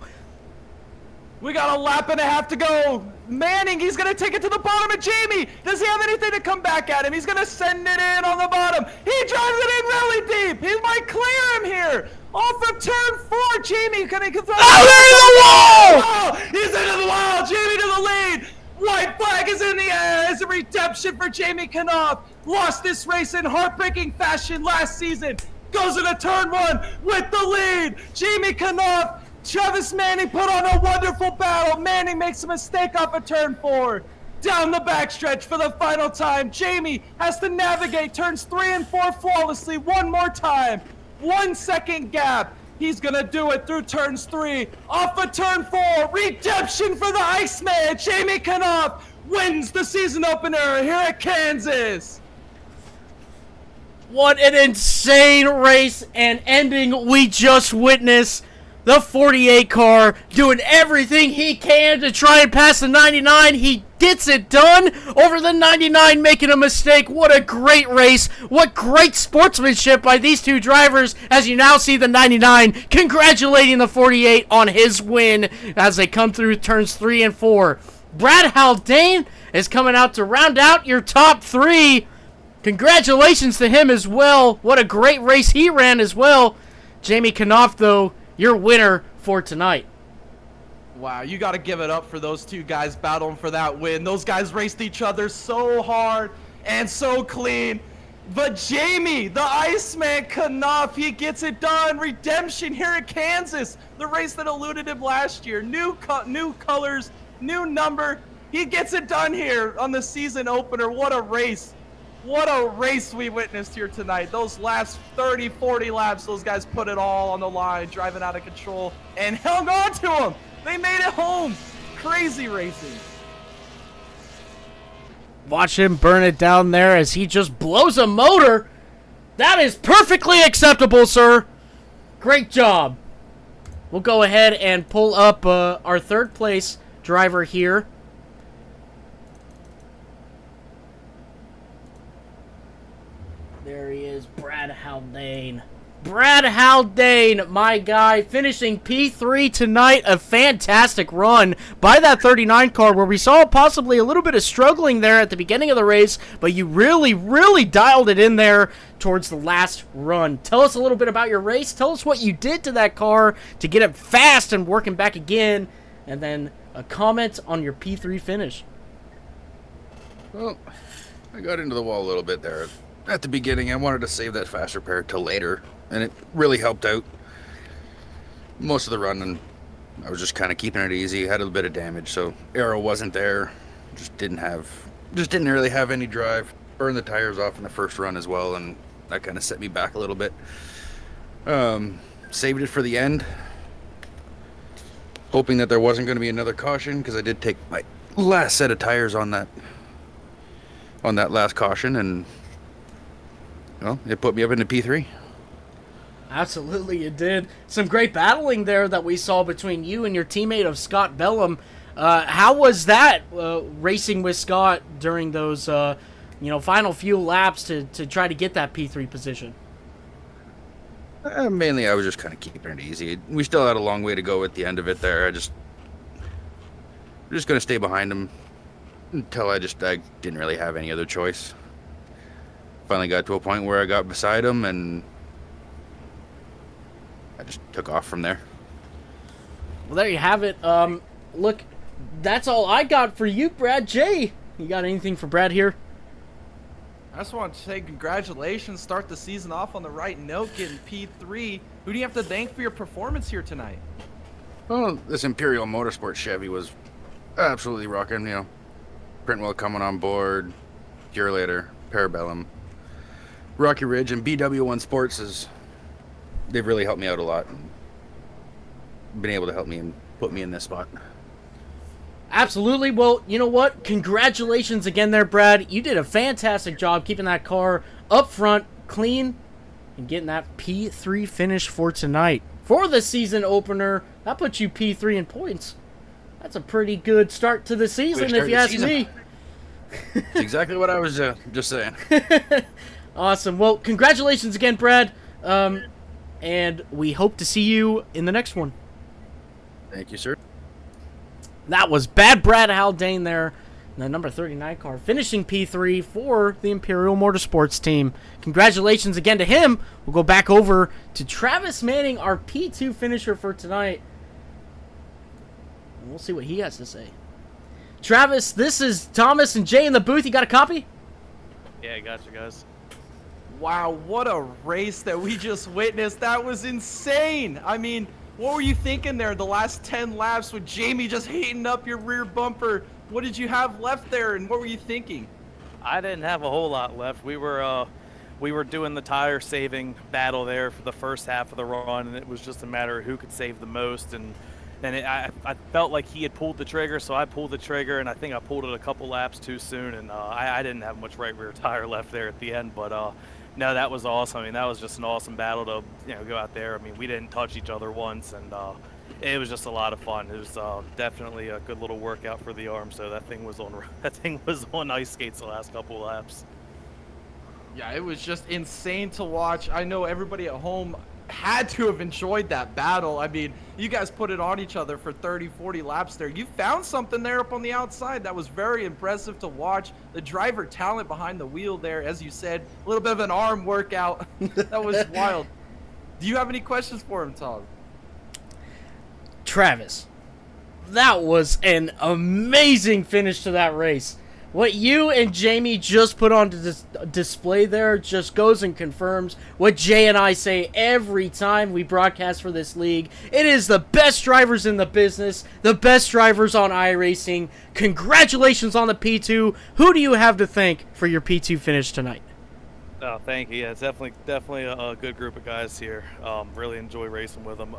We got a lap and a half to go. Manning, he's going to take it to the bottom of Jamie. Does he have anything to come back at him? He's going to send it in on the bottom. He drives it in really deep. He might clear him here. Off of turn 4, Jamie. Can he throw there's the wall! Oh, he's into the wall. Jamie to the lead. White flag is in the air. It's a redemption for Jamie Knopf. Lost this race in heartbreaking fashion last season. Goes into turn 1 with the lead. Jamie Knopf. Travis Manning put on a wonderful battle. Manning makes a mistake off of turn 4. Down the backstretch for the final time. Jamie has to navigate turns 3 and 4 flawlessly one more time. 1 second gap. He's gonna do it through turns 3. Off of turn 4. Redemption for the Iceman. Jamie Knopf wins the season opener here at Kansas. What an insane race and ending we just witnessed. The 48 car doing everything he can to try and pass the 99. He gets it done over the 99, making a mistake. What a great race. What great sportsmanship by these two drivers as you now see the 99 congratulating the 48 on his win as they come through turns 3 and 4. Brad Haldane is coming out to round out your top 3. Congratulations to him as well. What a great race he ran as well. Jamie Knopf, though, your winner for tonight. Wow, you got to give it up for those two guys battling for that win. Those guys raced each other so hard and so clean. But Jamie, the Iceman Knopf, he gets it done. Redemption here at Kansas. The race that eluded him last year. New colors, new number. He gets it done here on the season opener. What a race. What a race we witnessed here tonight. Those last 30, 40 laps, those guys put it all on the line, driving out of control, and hung on to them. They made it home. Crazy racing. Watch him burn it down there as he just blows a motor. That is perfectly acceptable, sir. Great job. We'll go ahead and pull up our third place driver here. There he is, Brad Haldane. Brad Haldane, my guy, finishing P3 tonight. A fantastic run by that 39 car where we saw possibly a little bit of struggling there at the beginning of the race, but you really, really dialed it in there towards the last run. Tell us a little bit about your race. Tell us what you did to that car to get it fast and working back again, and then a comment on your P3 finish. Well, I got into the wall a little bit there. At the beginning, I wanted to save that fast repair till later, and it really helped out. Most of the run, and I was just kind of keeping it easy. Had a bit of damage, so aero wasn't there. Just didn't really have any drive. Burned the tires off in the first run as well, and that kind of set me back a little bit. Saved it for the end, hoping that there wasn't going to be another caution, because I did take my last set of tires on that last caution, and well, it put me up into P3. Absolutely, it did. Some great battling there that we saw between you and your teammate of Scott Bellum. How was that racing with Scott during those final few laps to try to get that P3 position? Mainly, I was just kind of keeping it easy. We still had a long way to go at the end of it there. I'm just going to stay behind him until I didn't really have any other choice. Finally got to a point where I got beside him, and I just took off from there. Well, there you have it. Look, that's all I got for you, Brad. Jay, you got anything for Brad here? I just want to say congratulations. Start the season off on the right note, getting P3. Who do you have to thank for your performance here tonight? Well, this Imperial Motorsports Chevy was absolutely rocking. Printwell coming on board, Curator, Parabellum, Rocky Ridge, and BW1 Sports they've really helped me out a lot and been able to help me and put me in this spot. Absolutely. Well, you know what? Congratulations again there, Brad. You did a fantastic job keeping that car up front, clean, and getting that P3 finish for tonight. For the season opener, that puts you P3 in points. That's a pretty good start to the season, if you ask me. That's exactly what I was just saying. Awesome. Well, congratulations again, Brad. And we hope to see you in the next one. Thank you, sir. That was Bad Brad Haldane there, in the number 39 car, finishing P3 for the Imperial Motorsports team. Congratulations again to him. We'll go back over to Travis Manning, our P2 finisher for tonight. And we'll see what he has to say. Travis, this is Thomas and Jay in the booth. You got a copy? Yeah, I got you guys. Wow, what a race that we just witnessed. That was insane. I mean, what were you thinking there the last 10 laps with Jamie just heating up your rear bumper? What did you have left there, and what were you thinking? I didn't have a whole lot left. We were doing the tire saving battle there for the first half of the run, and it was just a matter of who could save the most. I felt like he had pulled the trigger, so I pulled the trigger, and I think I pulled it a couple laps too soon, and I didn't have much right rear tire left there at the end, but no, that was awesome. I mean, that was just an awesome battle to go out there. I mean, we didn't touch each other once, and it was just a lot of fun. It was definitely a good little workout for the arm. So that thing was on ice skates the last couple of laps. Yeah, it was just insane to watch. I know everybody at home had to have enjoyed that battle. I mean, you guys put it on each other for 30, 40 laps there. You found something there up on the outside that was very impressive to watch. The driver talent behind the wheel there, as you said, a little bit of an arm workout. That was wild. Do you have any questions for him, Tom? Travis, that was an amazing finish to that race. What you and Jamie just put on display there just goes and confirms what Jay and I say every time we broadcast for this league. It is the best drivers in the business, the best drivers on iRacing. Congratulations on the P2. Who do you have to thank for your P2 finish tonight? Oh, thank you. Yeah, it's definitely a good group of guys here. Really enjoy racing with them.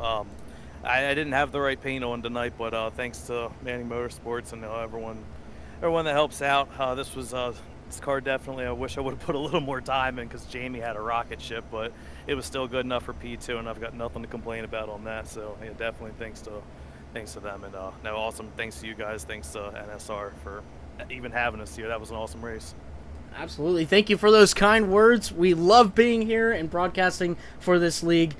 I didn't have the right paint on tonight, but thanks to Manning Motorsports and everyone that helps out. This car definitely, I wish I would have put a little more time in because Jamie had a rocket ship, but it was still good enough for P2, and I've got nothing to complain about on that. So yeah, definitely thanks to them, and no, awesome. Thanks to you guys. Thanks to NSR for even having us here. That was an awesome race. Absolutely. Thank you for those kind words. We love being here and broadcasting for this league.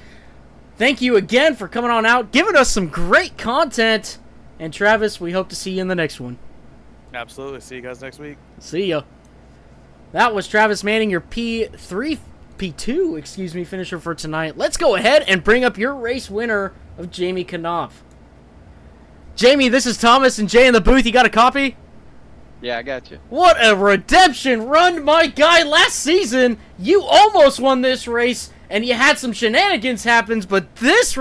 Thank you again for coming on out, giving us some great content. And Travis, we hope to see you in the next one. Absolutely. See you guys next week. See ya. That was Travis Manning, your P2 finisher for tonight. Let's go ahead and bring up your race winner of Jamie Knopf. Jamie, this is Thomas and Jay in the booth. You got a copy? Yeah, I got you. What a redemption run, my guy. Last season, you almost won this race, and you had some shenanigans happen, but this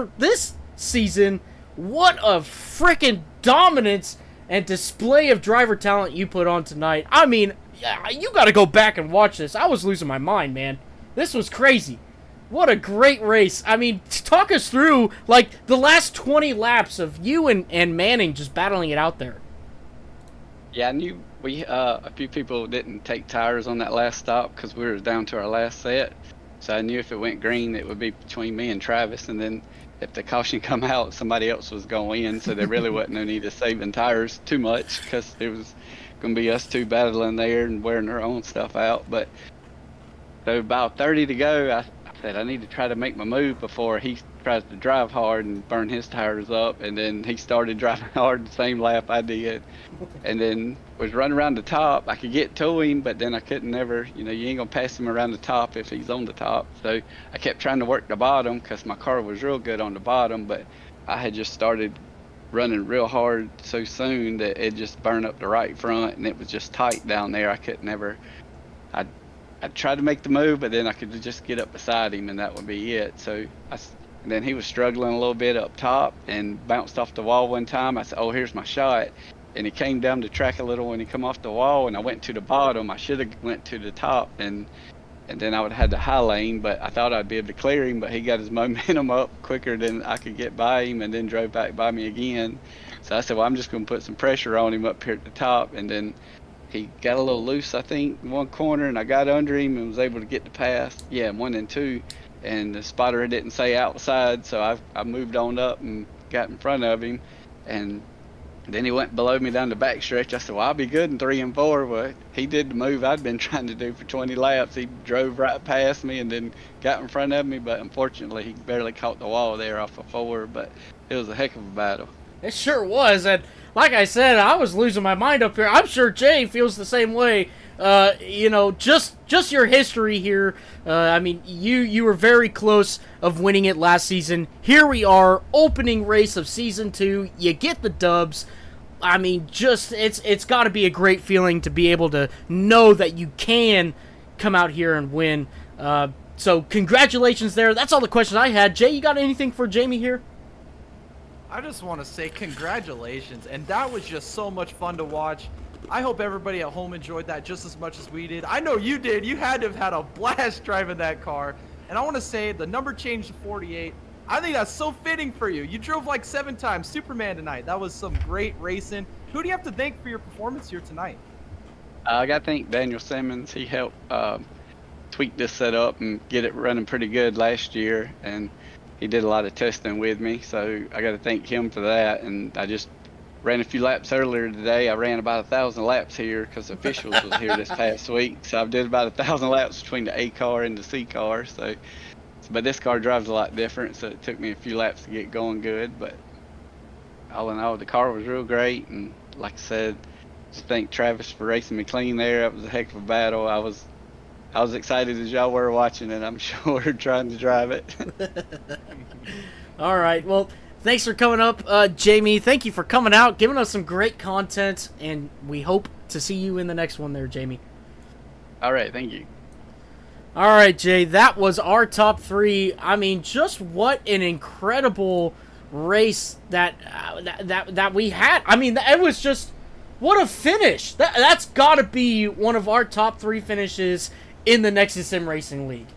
season, what a freaking dominance and display of driver talent you put on tonight. I mean, you got to go back and watch this. I was losing my mind, man. This was crazy. What a great race. I mean, talk us through, like, the last 20 laps of you and Manning just battling it out there. Yeah, I knew a few people didn't take tires on that last stop because we were down to our last set. So I knew if it went green, it would be between me and Travis. And then if the caution come out, somebody else was going in. So there really wasn't no need of saving tires too much because it was going to be us two battling there and wearing our own stuff out. But so about 30 to go, I said I need to try to make my move before he tries to drive hard and burn his tires up. And then he started driving hard the same lap I did, and then was running around the top. I could get to him, but then I couldn't ever, you ain't gonna pass him around the top if he's on the top. So I kept trying to work the bottom because my car was real good on the bottom, but I had just started running real hard so soon that it just burned up the right front, and it was just tight down there. I couldn't ever, I tried to make the move, but then I could just get up beside him, and that would be it. So and then he was struggling a little bit up top and bounced off the wall one time. I said, oh, here's my shot. And he came down the track a little when he come off the wall, and I went to the bottom. I should have went to the top, and then I would have had the high lane, but I thought I'd be able to clear him, but he got his momentum up quicker than I could get by him, and then drove back by me again. So I said, well, I'm just going to put some pressure on him up here at the top, and then he got a little loose, I think, in one corner, and I got under him and was able to get the pass. Yeah, 1 and 2, and the spotter didn't say outside, so I moved on up and got in front of him, and then he went below me down the back stretch. I said, well, I'll be good in 3 and 4. Well, he did the move I'd been trying to do for 20 laps. He drove right past me and then got in front of me, but unfortunately he barely caught the wall there off of 4, but it was a heck of a battle. It sure was, and like I said, I was losing my mind up here. I'm sure Jay feels the same way. Just your history here. I mean, you were very close of winning it last season. Here we are, opening race of season 2. You get the dubs. I mean, it's got to be a great feeling to be able to know that you can come out here and win. So congratulations there. That's all the questions I had. Jay, you got anything for Jamie here? I just want to say congratulations, and that was just so much fun to watch. I hope everybody at home enjoyed that just as much as we did. I know you did. You had to have had a blast driving that car. And I want to say the number changed to 48. I think that's so fitting for you. You drove like 7 times Superman tonight. That was some great racing. Who do you have to thank for your performance here tonight? I got to thank Daniel Simmons. He helped tweak this setup and get it running pretty good last year, and he did a lot of testing with me, so I got to thank him for that. And I just ran a few laps earlier today. I ran about 1,000 laps here because officials was here this past week, so I did about 1,000 laps between the A car and the C car. But this car drives a lot different, so it took me a few laps to get going good. But all in all, the car was real great, and like I said, just thank Travis for racing me clean there. It was a heck of a battle. I was excited as y'all were watching it, I'm sure, trying to drive it. All right, well, thanks for coming up, Jamie. Thank you for coming out, giving us some great content, and we hope to see you in the next one there, Jamie. All right, thank you. All right, Jay, that was our top 3. I mean, just what an incredible race that we had. I mean, it was just, what a finish. That's got to be one of our top 3 finishes in the Nexus Sim Racing League.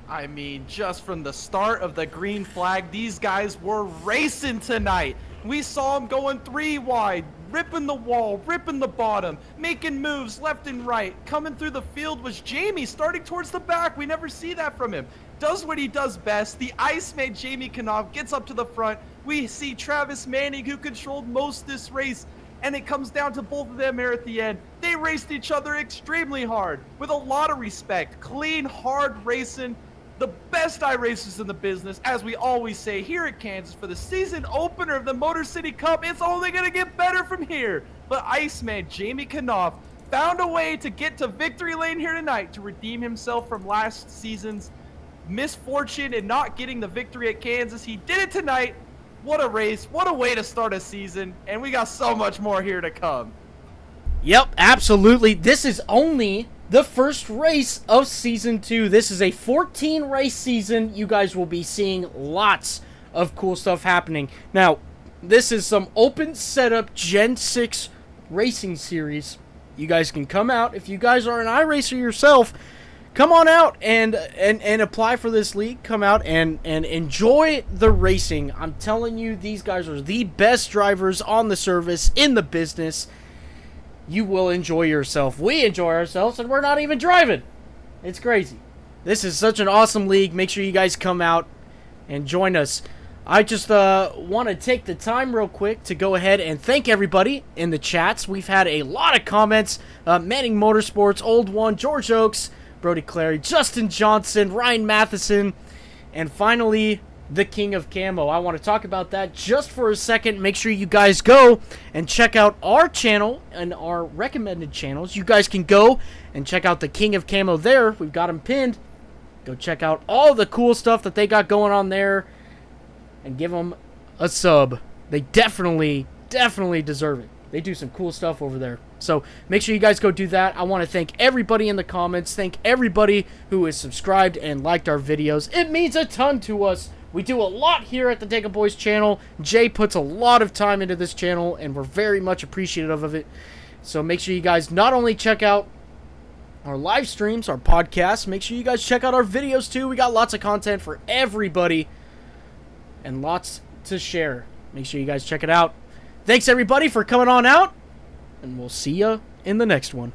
I mean, just from the start of the green flag, these guys were racing tonight. We saw them going 3 wide, ripping the wall, ripping the bottom, making moves left and right. Coming through the field was Jamie, starting towards the back. We never see that from him. Does what he does best. The Iceman Jamie Knopf gets up to the front. We see Travis Manning, who controlled most this race, and it comes down to both of them here at the end. They raced each other extremely hard, with a lot of respect. Clean, hard racing. The best iRacers in the business, as we always say here at Kansas, for the season opener of the Motor City Cup. It's only going to get better from here. But Iceman Jamie Knopf found a way to get to victory lane here tonight to redeem himself from last season's misfortune in not getting the victory at Kansas. He did it tonight. what a race, what a way to start a season, and we got so much more here to come. Yep, absolutely. This is only the first race of Season 2. This is a 14-race season. You guys will be seeing lots of cool stuff happening. Now, this is some open setup Gen 6 racing series. You guys can come out. If you guys are an iRacer yourself, come on out and apply for this league. Come out and enjoy the racing. I'm telling you, these guys are the best drivers on the service, in the business. You will enjoy yourself. We enjoy ourselves, and we're not even driving. It's crazy. This is such an awesome league. Make sure you guys come out and join us. I just want to take the time real quick to go ahead and thank everybody in the chats. We've had a lot of comments. Manning Motorsports, Old One, George Oaks, Brody Clary, Justin Johnson, Ryan Matheson, and finally, the King of Camo. I want to talk about that just for a second. Make sure you guys go and check out our channel and our recommended channels. You guys can go and check out the King of Camo there. We've got him pinned. Go check out all the cool stuff that they got going on there and give them a sub. They definitely deserve it. They do some cool stuff over there. So make sure you guys go do that. I want to thank everybody in the comments. Thank everybody who has subscribed and liked our videos. It means a ton to us. We do a lot here at the Take Boys channel. Jay puts a lot of time into this channel, and we're very much appreciative of it. So make sure you guys not only check out our live streams, our podcasts, make sure you guys check out our videos too. We got lots of content for everybody and lots to share. Make sure you guys check it out. Thanks everybody for coming on out, and we'll see you in the next one.